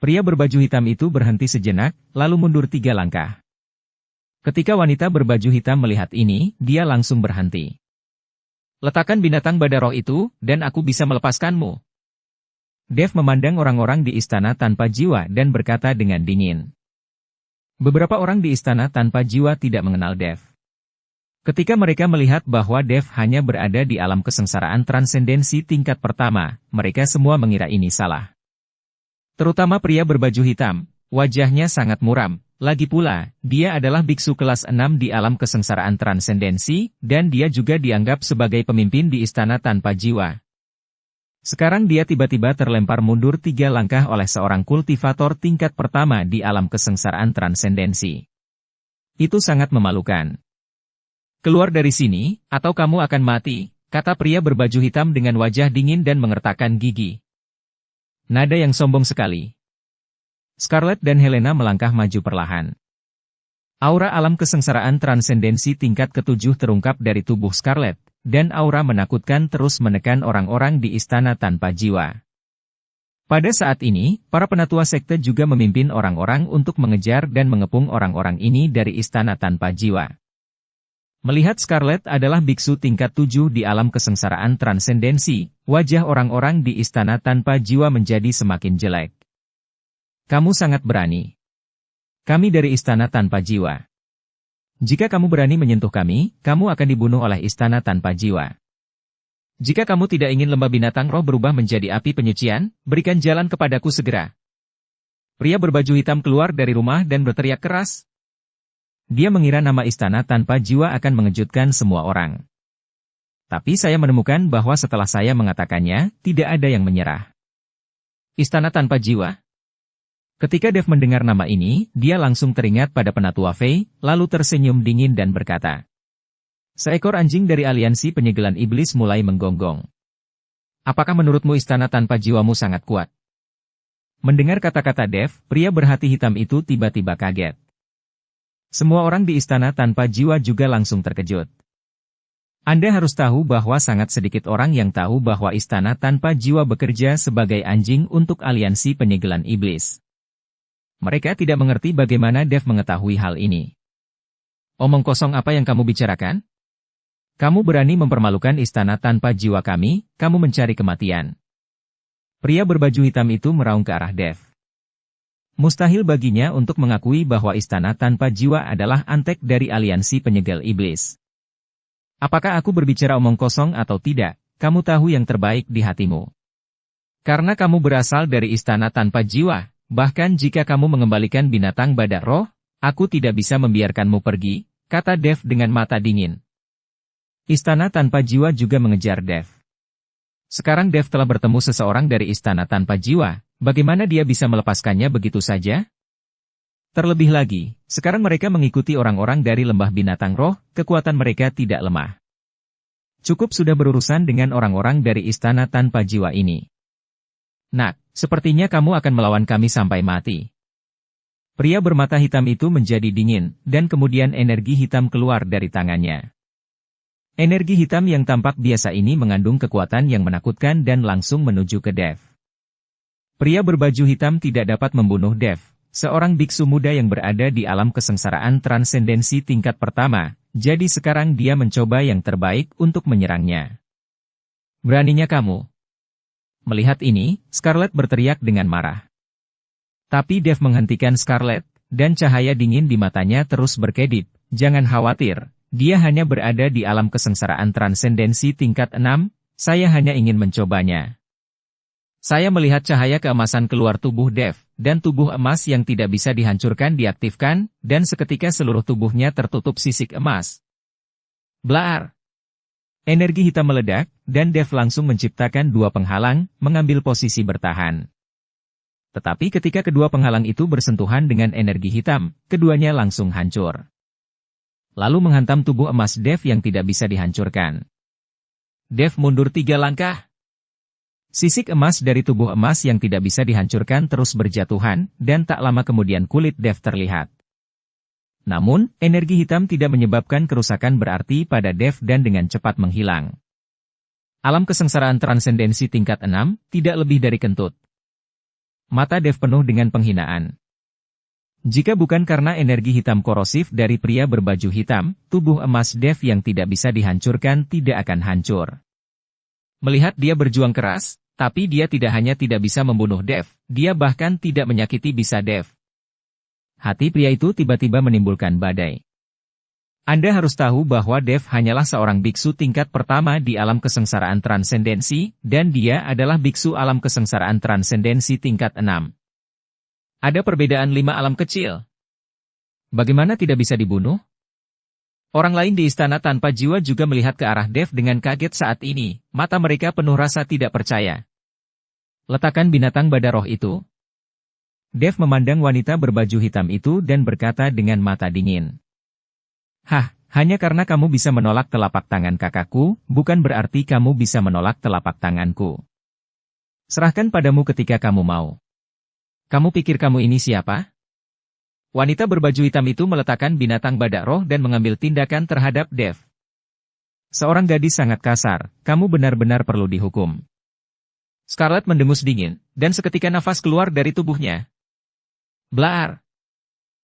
Pria berbaju hitam itu berhenti sejenak, lalu mundur 3 langkah. Ketika wanita berbaju hitam melihat ini, dia langsung berhenti. Letakkan binatang badak roh itu, dan aku bisa melepaskanmu. Dev memandang orang-orang di istana tanpa jiwa dan berkata dengan dingin. Beberapa orang di istana tanpa jiwa tidak mengenal Dev. Ketika mereka melihat bahwa Dev hanya berada di alam kesengsaraan transendensi tingkat pertama, mereka semua mengira ini salah. Terutama pria berbaju hitam, wajahnya sangat muram. Lagi pula, dia adalah biksu kelas 6 di alam kesengsaraan transendensi, dan dia juga dianggap sebagai pemimpin di istana tanpa jiwa. Sekarang dia tiba-tiba terlempar mundur 3 langkah oleh seorang kultivator tingkat pertama di alam kesengsaraan transendensi. Itu sangat memalukan. Keluar dari sini, atau kamu akan mati, kata pria berbaju hitam dengan wajah dingin dan mengertakkan gigi. Nada yang sombong sekali. Scarlet dan Helena melangkah maju perlahan. Aura alam kesengsaraan transendensi tingkat ke-7 terungkap dari tubuh Scarlet, dan aura menakutkan terus menekan orang-orang di istana tanpa jiwa. Pada saat ini, para penatua sekte juga memimpin orang-orang untuk mengejar dan mengepung orang-orang ini dari istana tanpa jiwa. Melihat Scarlet adalah biksu tingkat 7 di alam kesengsaraan transendensi, wajah orang-orang di istana tanpa jiwa menjadi semakin jelek. Kamu sangat berani. Kami dari istana tanpa jiwa. Jika kamu berani menyentuh kami, kamu akan dibunuh oleh istana tanpa jiwa. Jika kamu tidak ingin lembah binatang roh berubah menjadi api penyucian, berikan jalan kepadaku segera. Pria berbaju hitam keluar dari rumah dan berteriak keras. Dia mengira nama istana tanpa jiwa akan mengejutkan semua orang. Tapi saya menemukan bahwa setelah saya mengatakannya, tidak ada yang menyerah. Istana tanpa jiwa? Ketika Dev mendengar nama ini, dia langsung teringat pada penatua Fei, lalu tersenyum dingin dan berkata. Seekor anjing dari aliansi penyegelan iblis mulai menggonggong. Apakah menurutmu istana tanpa jiwamu sangat kuat? Mendengar kata-kata Dev, pria berhati hitam itu tiba-tiba kaget. Semua orang di istana tanpa jiwa juga langsung terkejut. Anda harus tahu bahwa sangat sedikit orang yang tahu bahwa istana tanpa jiwa bekerja sebagai anjing untuk aliansi penyegelan iblis. Mereka tidak mengerti bagaimana Dev mengetahui hal ini. Omong kosong apa yang kamu bicarakan? Kamu berani mempermalukan istana tanpa jiwa kami, kamu mencari kematian. Pria berbaju hitam itu meraung ke arah Dev. Mustahil baginya untuk mengakui bahwa istana tanpa jiwa adalah antek dari aliansi penyegel iblis. Apakah aku berbicara omong kosong atau tidak, kamu tahu yang terbaik di hatimu. Karena kamu berasal dari istana tanpa jiwa. Bahkan jika kamu mengembalikan binatang badak roh, aku tidak bisa membiarkanmu pergi, kata Dev dengan mata dingin. Istana tanpa jiwa juga mengejar Dev. Sekarang Dev telah bertemu seseorang dari istana tanpa jiwa, bagaimana dia bisa melepaskannya begitu saja? Terlebih lagi, sekarang mereka mengikuti orang-orang dari lembah binatang roh, kekuatan mereka tidak lemah. Cukup sudah berurusan dengan orang-orang dari istana tanpa jiwa ini. Nak, sepertinya kamu akan melawan kami sampai mati. Pria bermata hitam itu menjadi dingin, dan kemudian energi hitam keluar dari tangannya. Energi hitam yang tampak biasa ini mengandung kekuatan yang menakutkan dan langsung menuju ke Dev. Pria berbaju hitam tidak dapat membunuh Dev, seorang biksu muda yang berada di alam kesengsaraan transendensi tingkat pertama, jadi sekarang dia mencoba yang terbaik untuk menyerangnya. Beraninya kamu. Melihat ini, Scarlet berteriak dengan marah. Tapi Dev menghentikan Scarlet, dan cahaya dingin di matanya terus berkedip. Jangan khawatir, dia hanya berada di alam kesengsaraan transendensi tingkat 6, saya hanya ingin mencobanya. Saya melihat cahaya keemasan keluar tubuh Dev, dan tubuh emas yang tidak bisa dihancurkan diaktifkan, dan seketika seluruh tubuhnya tertutup sisik emas. Blaar! Energi hitam meledak, dan Dev langsung menciptakan dua penghalang, mengambil posisi bertahan. Tetapi ketika kedua penghalang itu bersentuhan dengan energi hitam, keduanya langsung hancur. Lalu menghantam tubuh emas Dev yang tidak bisa dihancurkan. Dev mundur 3 langkah. Sisik emas dari tubuh emas yang tidak bisa dihancurkan terus berjatuhan, dan tak lama kemudian kulit Dev terlihat. Namun, energi hitam tidak menyebabkan kerusakan berarti pada Dev dan dengan cepat menghilang. Alam kesengsaraan transendensi tingkat 6, tidak lebih dari kentut. Mata Dev penuh dengan penghinaan. Jika bukan karena energi hitam korosif dari pria berbaju hitam, tubuh emas Dev yang tidak bisa dihancurkan tidak akan hancur. Melihat dia berjuang keras, tapi dia tidak hanya tidak bisa membunuh Dev, dia bahkan tidak menyakiti bisa Dev. Hati pria itu tiba-tiba menimbulkan badai. Anda harus tahu bahwa Dev hanyalah seorang biksu tingkat pertama di alam kesengsaraan transendensi, dan dia adalah biksu alam kesengsaraan transendensi tingkat 6. Ada perbedaan 5 alam kecil. Bagaimana tidak bisa dibunuh? Orang lain di istana tanpa jiwa juga melihat ke arah Dev dengan kaget saat ini, mata mereka penuh rasa tidak percaya. Letakkan binatang bada roh itu. Dev memandang wanita berbaju hitam itu dan berkata dengan mata dingin. Hah, hanya karena kamu bisa menolak telapak tangan kakakku, bukan berarti kamu bisa menolak telapak tanganku. Serahkan padamu ketika kamu mau. Kamu pikir kamu ini siapa? Wanita berbaju hitam itu meletakkan binatang badak roh dan mengambil tindakan terhadap Dev. Seorang gadis sangat kasar, kamu benar-benar perlu dihukum. Scarlet mendengus dingin, dan seketika nafas keluar dari tubuhnya. Blaar!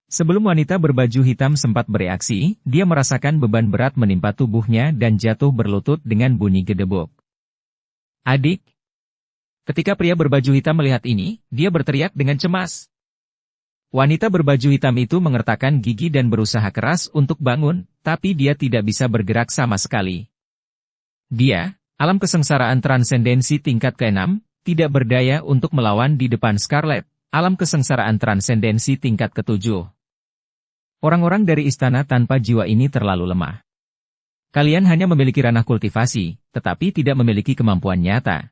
Sebelum wanita berbaju hitam sempat bereaksi, dia merasakan beban berat menimpa tubuhnya dan jatuh berlutut dengan bunyi gedebuk. Adik! Ketika pria berbaju hitam melihat ini, dia berteriak dengan cemas. Wanita berbaju hitam itu mengertakkan gigi dan berusaha keras untuk bangun, tapi dia tidak bisa bergerak sama sekali. Dia, alam kesengsaraan transendensi tingkat ke-6, tidak berdaya untuk melawan di depan Scarlet, alam kesengsaraan transendensi tingkat ke-7. Orang-orang dari istana tanpa jiwa ini terlalu lemah. Kalian hanya memiliki ranah kultivasi, tetapi tidak memiliki kemampuan nyata.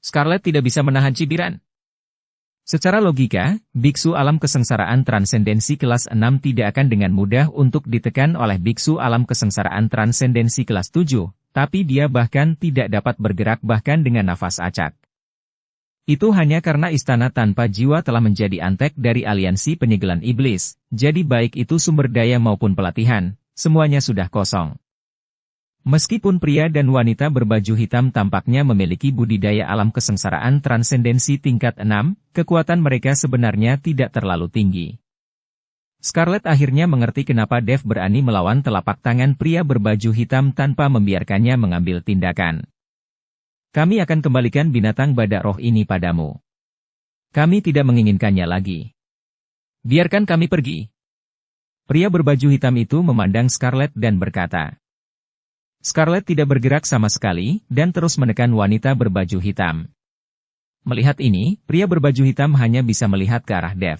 Scarlet tidak bisa menahan cibiran. Secara logika, biksu alam kesengsaraan transendensi kelas 6 tidak akan dengan mudah untuk ditekan oleh biksu alam kesengsaraan transendensi kelas 7, tapi dia bahkan tidak dapat bergerak bahkan dengan nafas acak. Itu hanya karena istana tanpa jiwa telah menjadi antek dari aliansi penyegelan iblis, jadi baik itu sumber daya maupun pelatihan, semuanya sudah kosong. Meskipun pria dan wanita berbaju hitam tampaknya memiliki budidaya alam kesengsaraan transendensi tingkat 6, kekuatan mereka sebenarnya tidak terlalu tinggi. Scarlet akhirnya mengerti kenapa Dev berani melawan telapak tangan pria berbaju hitam tanpa membiarkannya mengambil tindakan. Kami akan kembalikan binatang badak roh ini padamu. Kami tidak menginginkannya lagi. Biarkan kami pergi. Pria berbaju hitam itu memandang Scarlet dan berkata. Scarlet tidak bergerak sama sekali, dan terus menekan wanita berbaju hitam. Melihat ini, pria berbaju hitam hanya bisa melihat ke arah Dev.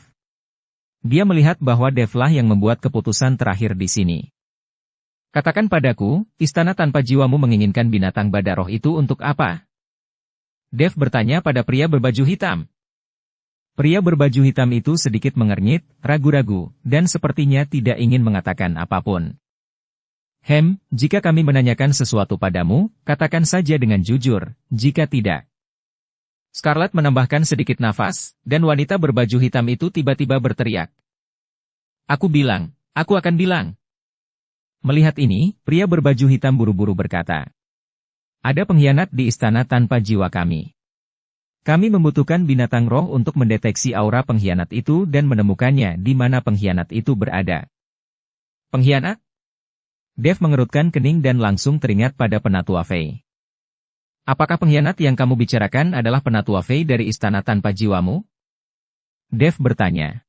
Dia melihat bahwa Devlah yang membuat keputusan terakhir di sini. Katakan padaku, istana tanpa jiwamu menginginkan binatang badak roh itu untuk apa? Dev bertanya pada pria berbaju hitam. Pria berbaju hitam itu sedikit mengernyit, ragu-ragu, dan sepertinya tidak ingin mengatakan apapun. Jika kami menanyakan sesuatu padamu, katakan saja dengan jujur, jika tidak. Scarlett menambahkan sedikit nafas, dan wanita berbaju hitam itu tiba-tiba berteriak. Aku akan bilang. Melihat ini, pria berbaju hitam buru-buru berkata. Ada pengkhianat di istana tanpa jiwa kami. Kami membutuhkan binatang roh untuk mendeteksi aura pengkhianat itu dan menemukannya di mana pengkhianat itu berada. Pengkhianat? Dev mengerutkan kening dan langsung teringat pada Penatua Fei. Apakah pengkhianat yang kamu bicarakan adalah Penatua Fei dari istana tanpa jiwamu? Dev bertanya.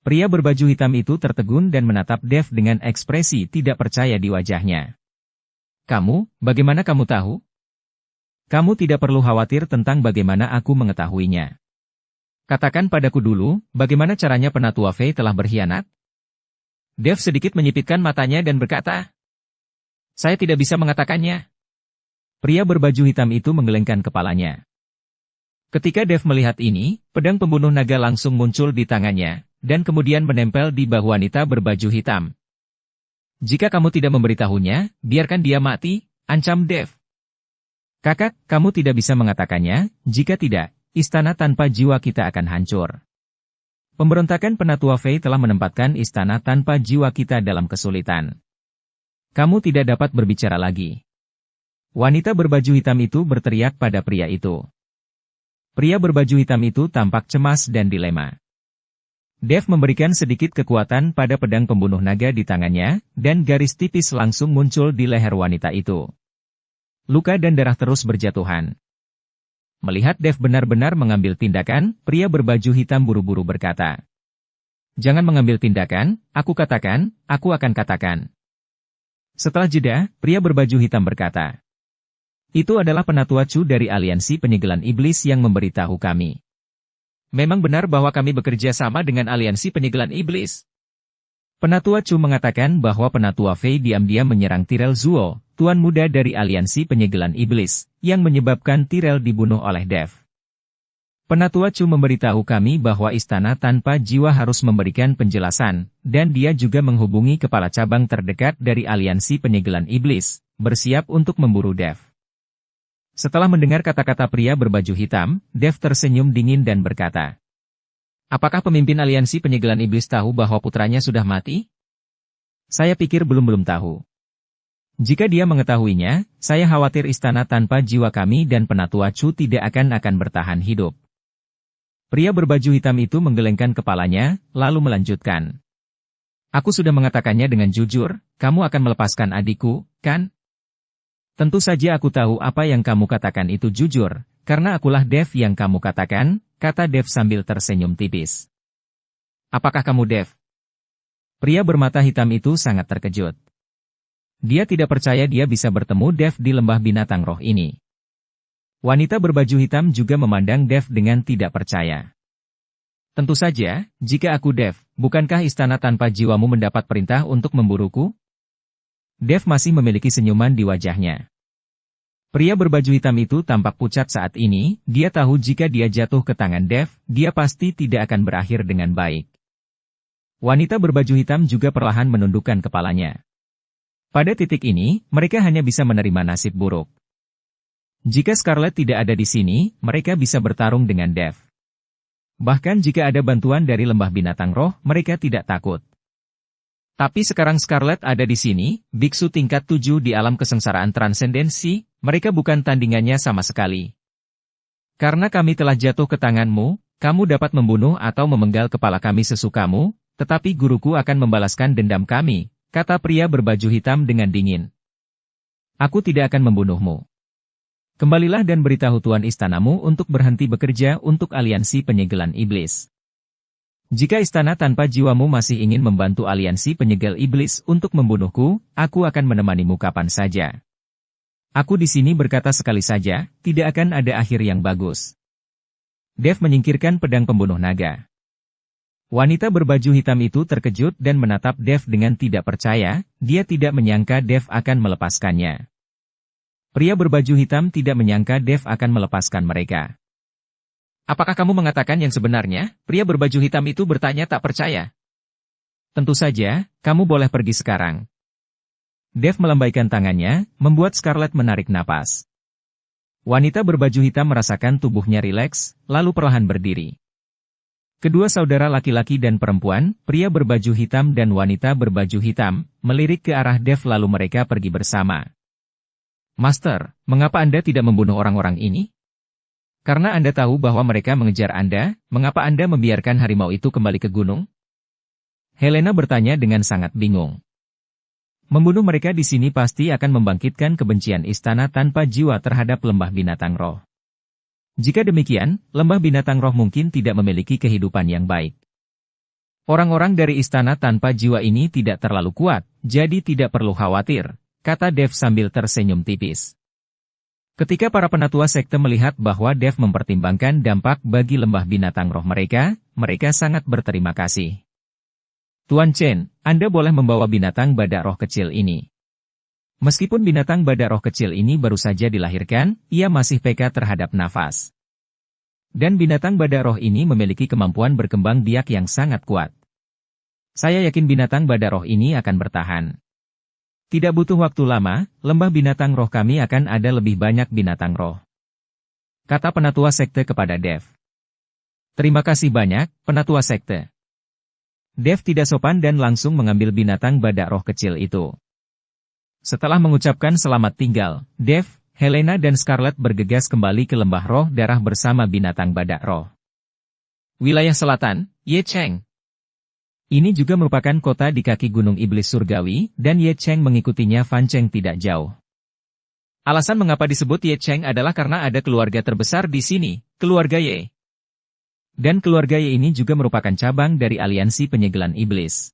Pria berbaju hitam itu tertegun dan menatap Dev dengan ekspresi tidak percaya di wajahnya. Bagaimana kamu tahu? Kamu tidak perlu khawatir tentang bagaimana aku mengetahuinya. Katakan padaku dulu, bagaimana caranya Penatua Fei telah berkhianat? Dev sedikit menyipitkan matanya dan berkata, saya tidak bisa mengatakannya. Pria berbaju hitam itu menggelengkan kepalanya. Ketika Dev melihat ini, pedang pembunuh naga langsung muncul di tangannya, dan kemudian menempel di bahu wanita berbaju hitam. Jika kamu tidak memberitahunya, biarkan dia mati, ancam Dev. Kakak, kamu tidak bisa mengatakannya, jika tidak, istana tanpa jiwa kita akan hancur. Pemberontakan Penatua Fei telah menempatkan istana tanpa jiwa kita dalam kesulitan. Kamu tidak dapat berbicara lagi. Wanita berbaju hitam itu berteriak pada pria itu. Pria berbaju hitam itu tampak cemas dan dilema. Dev memberikan sedikit kekuatan pada pedang pembunuh naga di tangannya, dan garis tipis langsung muncul di leher wanita itu. Luka dan darah terus berjatuhan. Melihat Dev benar-benar mengambil tindakan, pria berbaju hitam buru-buru berkata. Jangan mengambil tindakan, aku akan katakan. Setelah jeda, pria berbaju hitam berkata. Itu adalah Penatua Chu dari Aliansi Penyegelan Iblis yang memberitahu kami. Memang benar bahwa kami bekerja sama dengan Aliansi Penyegelan Iblis. Penatua Chu mengatakan bahwa Penatua Fei diam-diam menyerang Tyrell Zuo, tuan muda dari Aliansi Penyegelan Iblis, yang menyebabkan Tyrell dibunuh oleh Dev. Penatua Chu memberitahu kami bahwa istana tanpa jiwa harus memberikan penjelasan, dan dia juga menghubungi kepala cabang terdekat dari Aliansi Penyegelan Iblis, bersiap untuk memburu Dev. Setelah mendengar kata-kata pria berbaju hitam, Dev tersenyum dingin dan berkata, apakah pemimpin Aliansi Penyegelan Iblis tahu bahwa putranya sudah mati? Saya pikir belum tahu. Jika dia mengetahuinya, saya khawatir istana tanpa jiwa kami dan Penatua Chu tidak akan bertahan hidup. Pria berbaju hitam itu menggelengkan kepalanya, lalu melanjutkan. Aku sudah mengatakannya dengan jujur, kamu akan melepaskan adikku, kan? Tentu saja aku tahu apa yang kamu katakan itu jujur, karena akulah Dev yang kamu katakan, kata Dev sambil tersenyum tipis. Apakah kamu Dev? Pria bermata hitam itu sangat terkejut. Dia tidak percaya dia bisa bertemu Dev di lembah binatang roh ini. Wanita berbaju hitam juga memandang Dev dengan tidak percaya. Tentu saja, jika aku Dev, bukankah istana tanpa jiwamu mendapat perintah untuk memburuku? Dev masih memiliki senyuman di wajahnya. Pria berbaju hitam itu tampak pucat saat ini, dia tahu jika dia jatuh ke tangan Dev, dia pasti tidak akan berakhir dengan baik. Wanita berbaju hitam juga perlahan menundukkan kepalanya. Pada titik ini, mereka hanya bisa menerima nasib buruk. Jika Scarlett tidak ada di sini, mereka bisa bertarung dengan Dev. Bahkan jika ada bantuan dari lembah binatang roh, mereka tidak takut. Tapi sekarang Scarlett ada di sini, biksu tingkat 7 di alam kesengsaraan transendensi, mereka bukan tandingannya sama sekali. Karena kami telah jatuh ke tanganmu, kamu dapat membunuh atau memenggal kepala kami sesukamu, tetapi guruku akan membalaskan dendam kami, kata pria berbaju hitam dengan dingin. Aku tidak akan membunuhmu. Kembalilah dan beritahu tuan istanamu untuk berhenti bekerja untuk Aliansi Penyegelan Iblis. Jika istana tanpa jiwamu masih ingin membantu Aliansi Penyegel Iblis untuk membunuhku, aku akan menemanimu kapan saja. Aku di sini berkata sekali saja, tidak akan ada akhir yang bagus. Dev menyingkirkan pedang pembunuh naga. Wanita berbaju hitam itu terkejut dan menatap Dev dengan tidak percaya, dia tidak menyangka Dev akan melepaskannya. Pria berbaju hitam tidak menyangka Dev akan melepaskan mereka. Apakah kamu mengatakan yang sebenarnya? Pria berbaju hitam itu bertanya tak percaya. Tentu saja, kamu boleh pergi sekarang. Dev melambaikan tangannya, membuat Scarlett menarik napas. Wanita berbaju hitam merasakan tubuhnya rileks, lalu perlahan berdiri. Kedua saudara laki-laki dan perempuan, pria berbaju hitam dan wanita berbaju hitam, melirik ke arah Dev lalu mereka pergi bersama. Master, mengapa Anda tidak membunuh orang-orang ini? Karena Anda tahu bahwa mereka mengejar Anda, mengapa Anda membiarkan harimau itu kembali ke gunung? Helena bertanya dengan sangat bingung. Membunuh mereka di sini pasti akan membangkitkan kebencian istana tanpa jiwa terhadap lembah binatang roh. Jika demikian, lembah binatang roh mungkin tidak memiliki kehidupan yang baik. Orang-orang dari istana tanpa jiwa ini tidak terlalu kuat, jadi tidak perlu khawatir, kata Dev sambil tersenyum tipis. Ketika para penatua sekte melihat bahwa Dev mempertimbangkan dampak bagi lembah binatang roh mereka, mereka sangat berterima kasih. Tuan Chen, Anda boleh membawa binatang badak roh kecil ini. Meskipun binatang badak roh kecil ini baru saja dilahirkan, ia masih peka terhadap nafas. Dan binatang badak roh ini memiliki kemampuan berkembang biak yang sangat kuat. Saya yakin binatang badak roh ini akan bertahan. Tidak butuh waktu lama, lembah binatang roh kami akan ada lebih banyak binatang roh. Kata penatua sekte kepada Dev. Terima kasih banyak, penatua sekte. Dev tidak sopan dan langsung mengambil binatang badak roh kecil itu. Setelah mengucapkan selamat tinggal, Dev, Helena dan Scarlet bergegas kembali ke lembah roh darah bersama binatang badak roh. Wilayah Selatan, Ye Cheng. Ini juga merupakan kota di kaki Gunung Iblis Surgawi, dan Ye Cheng mengikutinya Fan Cheng tidak jauh. Alasan mengapa disebut Ye Cheng adalah karena ada keluarga terbesar di sini, keluarga Ye. Dan keluarga Ye ini juga merupakan cabang dari aliansi penyegelan iblis.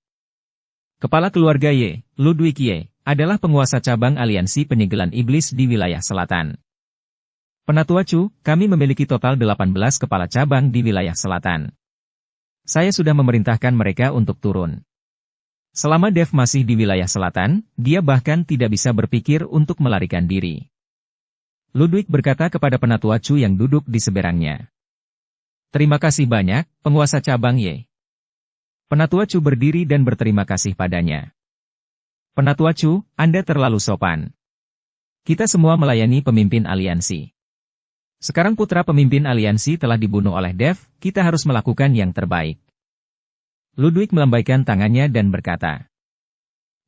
Kepala keluarga Ye, Ludwig Ye, adalah penguasa cabang aliansi penyegelan iblis di wilayah selatan. Penatua Chu, kami memiliki total 18 kepala cabang di wilayah selatan. Saya sudah memerintahkan mereka untuk turun. Selama Dev masih di wilayah selatan, dia bahkan tidak bisa berpikir untuk melarikan diri. Ludwig berkata kepada Penatua Chu yang duduk di seberangnya. Terima kasih banyak, penguasa cabang Ye. Penatua Chu berdiri dan berterima kasih padanya. Penatua Chu, Anda terlalu sopan. Kita semua melayani pemimpin aliansi. Sekarang putra pemimpin aliansi telah dibunuh oleh Dev, kita harus melakukan yang terbaik. Ludwig melambaikan tangannya dan berkata.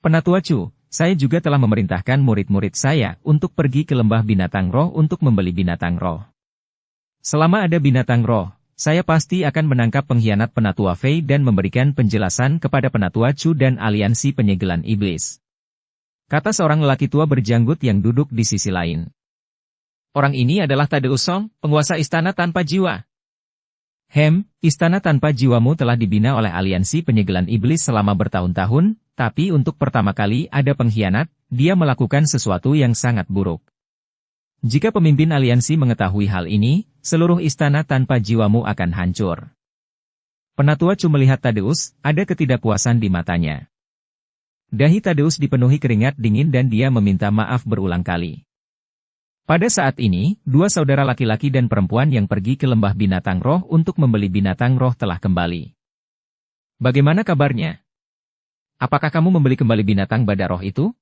Penatua Chu, saya juga telah memerintahkan murid-murid saya untuk pergi ke lembah binatang roh untuk membeli binatang roh. Selama ada binatang roh, saya pasti akan menangkap pengkhianat Penatua Fei dan memberikan penjelasan kepada Penatua Chu dan aliansi penyegelan iblis. Kata seorang lelaki tua berjanggut yang duduk di sisi lain. Orang ini adalah Tadeus Song, penguasa istana tanpa jiwa. Istana tanpa jiwamu telah dibina oleh aliansi penyegelan iblis selama bertahun-tahun, tapi untuk pertama kali ada pengkhianat, dia melakukan sesuatu yang sangat buruk. Jika pemimpin aliansi mengetahui hal ini, seluruh istana tanpa jiwamu akan hancur. Penatua Chu melihat Tadeus, ada ketidakpuasan di matanya. Dahi Tadeus dipenuhi keringat dingin dan dia meminta maaf berulang kali. Pada saat ini, dua saudara laki-laki dan perempuan yang pergi ke lembah binatang roh untuk membeli binatang roh telah kembali. Bagaimana kabarnya? Apakah kamu membeli kembali binatang badak roh itu?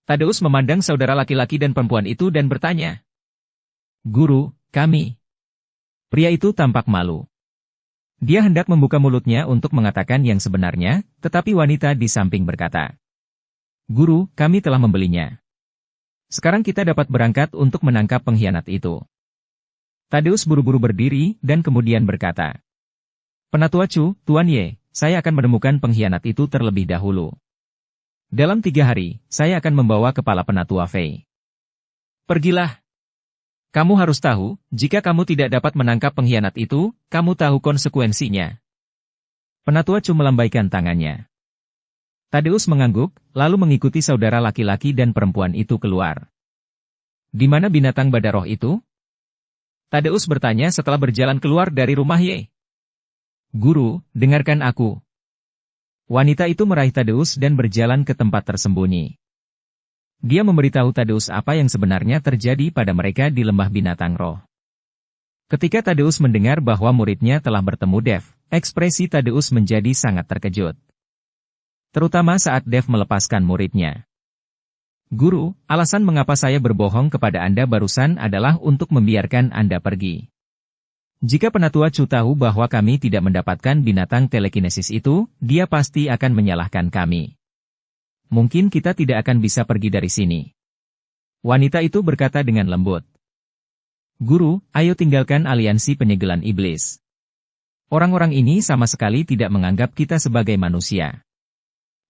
Tadeus memandang saudara laki-laki dan perempuan itu dan bertanya. Guru, kami. Pria itu tampak malu. Dia hendak membuka mulutnya untuk mengatakan yang sebenarnya, tetapi wanita di samping berkata. Guru, kami telah membelinya. Sekarang kita dapat berangkat untuk menangkap pengkhianat itu. Tadeus buru-buru berdiri dan kemudian berkata. Penatua Chu, Tuan Ye, saya akan menemukan pengkhianat itu terlebih dahulu. Dalam 3 hari, saya akan membawa kepala Penatua Fei. Pergilah. Kamu harus tahu, jika kamu tidak dapat menangkap pengkhianat itu, kamu tahu konsekuensinya. Penatua Chu melambaikan tangannya. Tadeus mengangguk, lalu mengikuti saudara laki-laki dan perempuan itu keluar. Di mana binatang badak roh itu? Tadeus bertanya setelah berjalan keluar dari rumah Ye. Guru, dengarkan aku. Wanita itu meraih Tadeus dan berjalan ke tempat tersembunyi. Dia memberitahu Tadeus apa yang sebenarnya terjadi pada mereka di lembah binatang roh. Ketika Tadeus mendengar bahwa muridnya telah bertemu Dev, ekspresi Tadeus menjadi sangat terkejut. Terutama saat Dev melepaskan muridnya. Guru, alasan mengapa saya berbohong kepada Anda barusan adalah untuk membiarkan Anda pergi. Jika Penatua Chu tahu bahwa kami tidak mendapatkan binatang telekinesis itu, dia pasti akan menyalahkan kami. Mungkin kita tidak akan bisa pergi dari sini. Wanita itu berkata dengan lembut. Guru, ayo tinggalkan aliansi penyegelan iblis. Orang-orang ini sama sekali tidak menganggap kita sebagai manusia.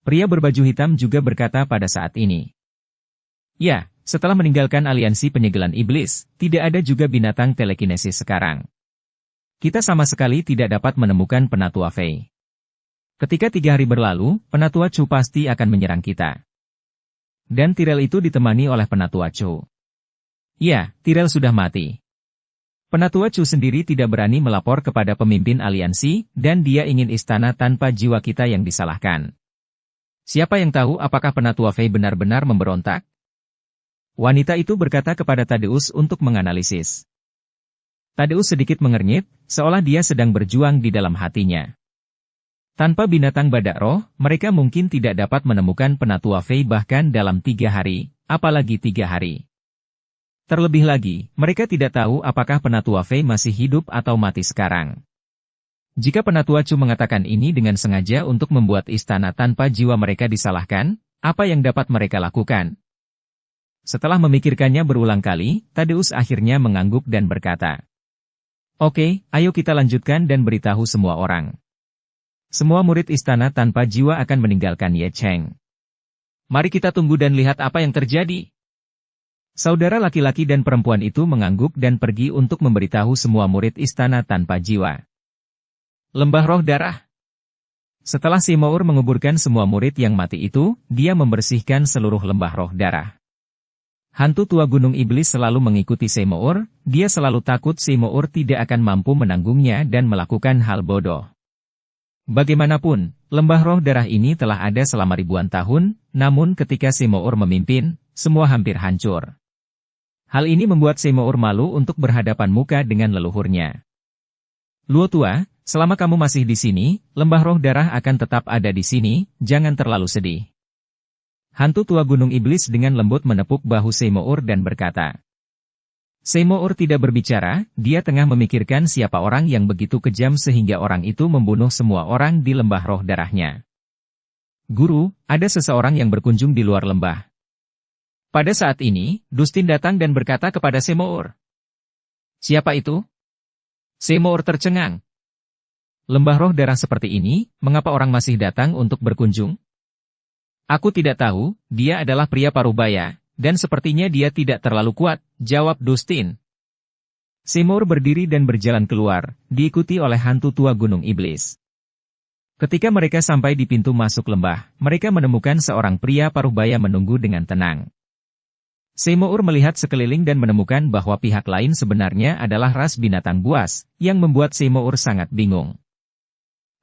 Pria berbaju hitam juga berkata pada saat ini. Ya, setelah meninggalkan aliansi penyegelan iblis, tidak ada juga binatang telekinesis sekarang. Kita sama sekali tidak dapat menemukan Penatua Fei. Ketika 3 hari berlalu, Penatua Chu pasti akan menyerang kita. Dan Tyrell itu ditemani oleh Penatua Chu. Ya, Tyrell sudah mati. Penatua Chu sendiri tidak berani melapor kepada pemimpin aliansi, dan dia ingin istana tanpa jiwa kita yang disalahkan. Siapa yang tahu apakah Penatua Fei benar-benar memberontak? Wanita itu berkata kepada Tadeus untuk menganalisis. Tadeus sedikit mengernyit, seolah dia sedang berjuang di dalam hatinya. Tanpa binatang badak roh, mereka mungkin tidak dapat menemukan Penatua Fei bahkan dalam 3 hari, apalagi 3 hari. Terlebih lagi, mereka tidak tahu apakah Penatua Fei masih hidup atau mati sekarang. Jika Penatua Chu mengatakan ini dengan sengaja untuk membuat istana tanpa jiwa mereka disalahkan, apa yang dapat mereka lakukan? Setelah memikirkannya berulang kali, Tadeus akhirnya mengangguk dan berkata, Oke, ayo kita lanjutkan dan beritahu semua orang. Semua murid istana tanpa jiwa akan meninggalkan Ye Cheng. Mari kita tunggu dan lihat apa yang terjadi. Saudara laki-laki dan perempuan itu mengangguk dan pergi untuk memberitahu semua murid istana tanpa jiwa. Lembah roh darah. Setelah Simour menguburkan semua murid yang mati itu, dia membersihkan seluruh lembah roh darah. Hantu tua Gunung Iblis selalu mengikuti Simour, dia selalu takut Simour tidak akan mampu menanggungnya dan melakukan hal bodoh. Bagaimanapun, lembah roh darah ini telah ada selama ribuan tahun, namun ketika Simour memimpin, semua hampir hancur. Hal ini membuat Simour malu untuk berhadapan muka dengan leluhurnya. Luo tua, selama kamu masih di sini, lembah roh darah akan tetap ada di sini, jangan terlalu sedih. Hantu tua Gunung Iblis dengan lembut menepuk bahu Simour dan berkata. Simour tidak berbicara, dia tengah memikirkan siapa orang yang begitu kejam sehingga orang itu membunuh semua orang di lembah roh darahnya. Guru, ada seseorang yang berkunjung di luar lembah. Pada saat ini, Dustin datang dan berkata kepada Simour. Siapa itu? Simour tercengang. Lembah roh darah seperti ini, mengapa orang masih datang untuk berkunjung? Aku tidak tahu, dia adalah pria parubaya, dan sepertinya dia tidak terlalu kuat, jawab Dustin. Simour berdiri dan berjalan keluar, diikuti oleh hantu tua Gunung Iblis. Ketika mereka sampai di pintu masuk lembah, mereka menemukan seorang pria parubaya menunggu dengan tenang. Simour melihat sekeliling dan menemukan bahwa pihak lain sebenarnya adalah ras binatang buas, yang membuat Simour sangat bingung.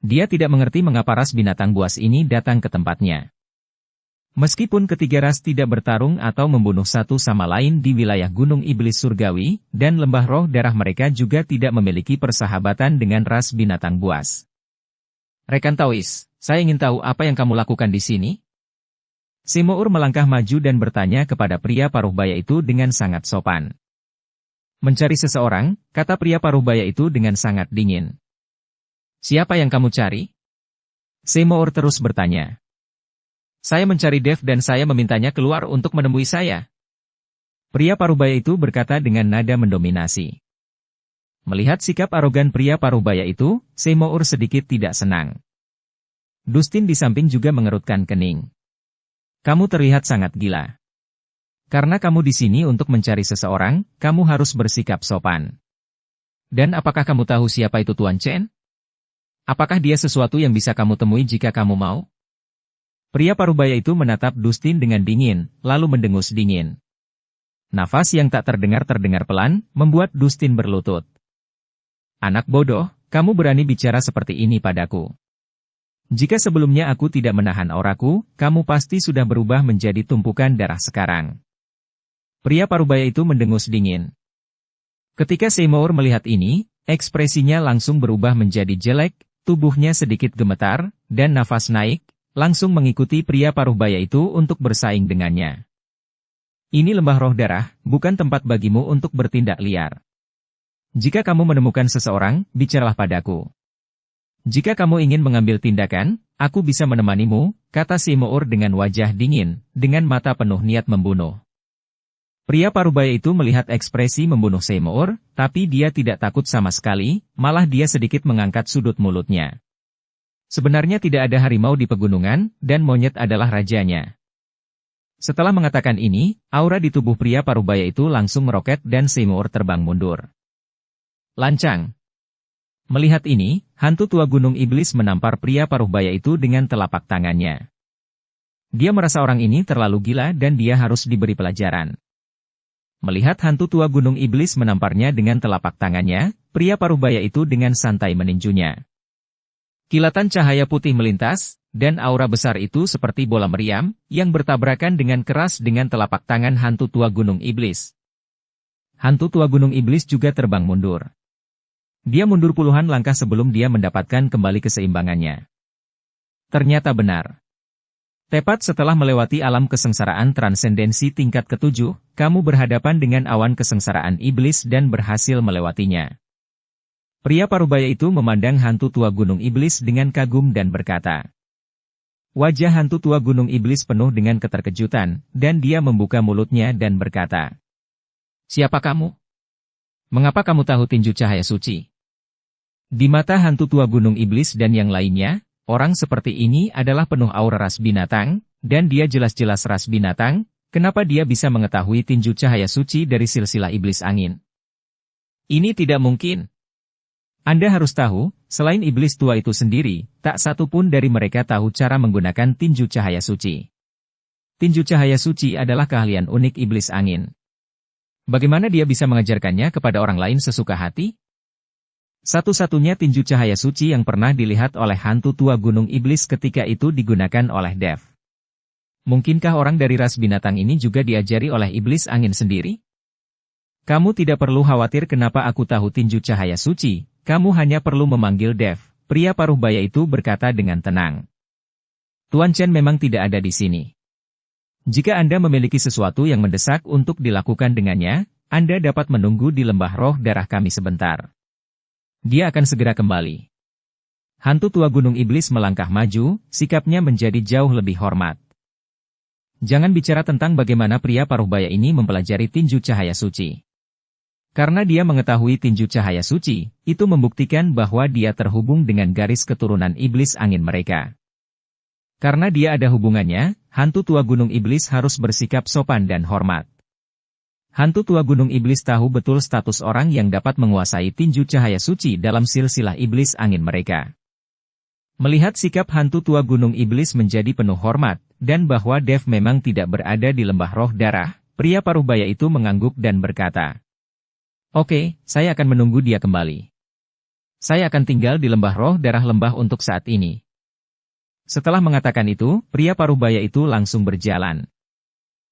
Dia tidak mengerti mengapa ras binatang buas ini datang ke tempatnya. Meskipun ketiga ras tidak bertarung atau membunuh satu sama lain di wilayah Gunung Iblis Surgawi, dan lembah roh darah mereka juga tidak memiliki persahabatan dengan ras binatang buas. Rekan Taois, saya ingin tahu apa yang kamu lakukan di sini? Simour melangkah maju dan bertanya kepada pria paruhbaya itu dengan sangat sopan. Mencari seseorang, kata pria paruhbaya itu dengan sangat dingin. Siapa yang kamu cari? Simour terus bertanya. Saya mencari Dev dan saya memintanya keluar untuk menemui saya. Pria parubaya itu berkata dengan nada mendominasi. Melihat sikap arogan pria parubaya itu, Simour sedikit tidak senang. Dustin di samping juga mengerutkan kening. Kamu terlihat sangat gila. Karena kamu di sini untuk mencari seseorang, kamu harus bersikap sopan. Dan apakah kamu tahu siapa itu Tuan Chen? Apakah dia sesuatu yang bisa kamu temui jika kamu mau? Pria parubaya itu menatap Dustin dengan dingin, lalu mendengus dingin. Nafas yang tak terdengar pelan, membuat Dustin berlutut. Anak bodoh, kamu berani bicara seperti ini padaku. Jika sebelumnya aku tidak menahan auraku, kamu pasti sudah berubah menjadi tumpukan darah sekarang. Pria parubaya itu mendengus dingin. Ketika Simour melihat ini, ekspresinya langsung berubah menjadi jelek, tubuhnya sedikit gemetar, dan nafas naik, langsung mengikuti pria paruhbaya itu untuk bersaing dengannya. Ini lembah roh darah, bukan tempat bagimu untuk bertindak liar. Jika kamu menemukan seseorang, bicaralah padaku. Jika kamu ingin mengambil tindakan, aku bisa menemanimu, kata Seymour dengan wajah dingin, dengan mata penuh niat membunuh. Pria parubaya itu melihat ekspresi membunuh Seymour, tapi dia tidak takut sama sekali, malah dia sedikit mengangkat sudut mulutnya. Sebenarnya tidak ada harimau di pegunungan, dan monyet adalah rajanya. Setelah mengatakan ini, aura di tubuh pria parubaya itu langsung meroket dan Seymour terbang mundur. Lancang. Melihat ini, hantu tua gunung iblis menampar pria parubaya itu dengan telapak tangannya. Dia merasa orang ini terlalu gila dan dia harus diberi pelajaran. Melihat hantu tua gunung iblis menamparnya dengan telapak tangannya, pria parubaya itu dengan santai meninjunya. Kilatan cahaya putih melintas, dan aura besar itu seperti bola meriam, yang bertabrakan dengan keras dengan telapak tangan hantu tua gunung iblis. Hantu tua gunung iblis juga terbang mundur. Dia mundur puluhan langkah sebelum dia mendapatkan kembali keseimbangannya. Ternyata benar. Tepat setelah melewati alam kesengsaraan transendensi tingkat ketujuh, kamu berhadapan dengan awan kesengsaraan iblis dan berhasil melewatinya. Pria parubaya itu memandang hantu tua gunung iblis dengan kagum dan berkata. Wajah hantu tua gunung iblis penuh dengan keterkejutan, dan dia membuka mulutnya dan berkata. Siapa kamu? Mengapa kamu tahu tinju cahaya suci? Di mata hantu tua gunung iblis dan yang lainnya, orang seperti ini adalah penuh aura ras binatang, dan dia jelas-jelas ras binatang, kenapa dia bisa mengetahui tinju cahaya suci dari silsilah iblis angin? Ini tidak mungkin. Anda harus tahu, selain iblis tua itu sendiri, tak satu pun dari mereka tahu cara menggunakan tinju cahaya suci. Tinju cahaya suci adalah keahlian unik iblis angin. Bagaimana dia bisa mengajarkannya kepada orang lain sesuka hati? Satu-satunya tinju cahaya suci yang pernah dilihat oleh hantu tua gunung iblis ketika itu digunakan oleh Dev. Mungkinkah orang dari ras binatang ini juga diajari oleh iblis angin sendiri? Kamu tidak perlu khawatir kenapa aku tahu tinju cahaya suci. Kamu hanya perlu memanggil Dev, pria parubaya itu berkata dengan tenang. Tuan Chen memang tidak ada di sini. Jika Anda memiliki sesuatu yang mendesak untuk dilakukan dengannya, Anda dapat menunggu di lembah roh darah kami sebentar. Dia akan segera kembali. Hantu tua gunung iblis melangkah maju, sikapnya menjadi jauh lebih hormat. Jangan bicara tentang bagaimana pria parubaya ini mempelajari tinju cahaya suci. Karena dia mengetahui tinju cahaya suci, itu membuktikan bahwa dia terhubung dengan garis keturunan iblis angin mereka. Karena dia ada hubungannya, hantu tua gunung iblis harus bersikap sopan dan hormat. Hantu tua gunung iblis tahu betul status orang yang dapat menguasai tinju cahaya suci dalam silsilah iblis angin mereka. Melihat sikap hantu tua gunung iblis menjadi penuh hormat, dan bahwa Dev memang tidak berada di lembah roh darah, pria parubaya itu mengangguk dan berkata, Oke, saya akan menunggu dia kembali. Saya akan tinggal di lembah roh darah lembah untuk saat ini. Setelah mengatakan itu, pria parubaya itu langsung berjalan.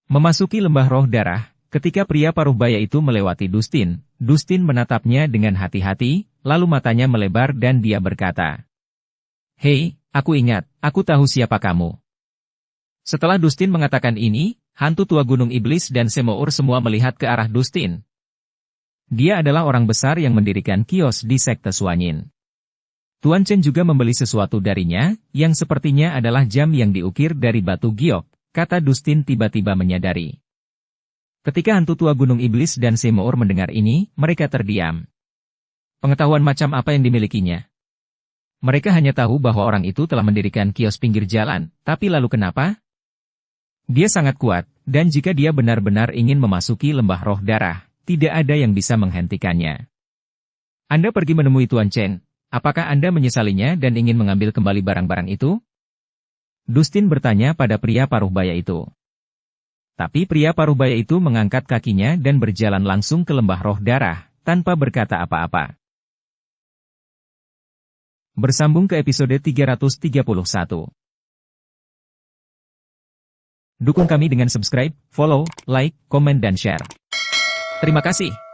Memasuki lembah roh darah, ketika pria parubaya itu melewati Dustin, Dustin menatapnya dengan hati-hati, lalu matanya melebar dan dia berkata, Hei, aku ingat, aku tahu siapa kamu. Setelah Dustin mengatakan ini, hantu tua gunung iblis dan Seymour semua melihat ke arah Dustin. Dia adalah orang besar yang mendirikan kios di sekte Suanyin. Tuan Chen juga membeli sesuatu darinya, yang sepertinya adalah jam yang diukir dari batu giok, kata Dustin tiba-tiba menyadari. Ketika hantu tua gunung iblis dan Seymour mendengar ini, mereka terdiam. Pengetahuan macam apa yang dimilikinya? Mereka hanya tahu bahwa orang itu telah mendirikan kios pinggir jalan, tapi lalu kenapa? Dia sangat kuat, dan jika dia benar-benar ingin memasuki lembah roh darah, tidak ada yang bisa menghentikannya. Anda pergi menemui Tuan Chen, apakah Anda menyesalinya dan ingin mengambil kembali barang-barang itu? Dustin bertanya pada pria parubaya itu. Tapi pria parubaya itu mengangkat kakinya dan berjalan langsung ke lembah roh darah, tanpa berkata apa-apa. Bersambung ke episode 331. Dukung kami dengan subscribe, follow, like, komen dan share. Terima kasih.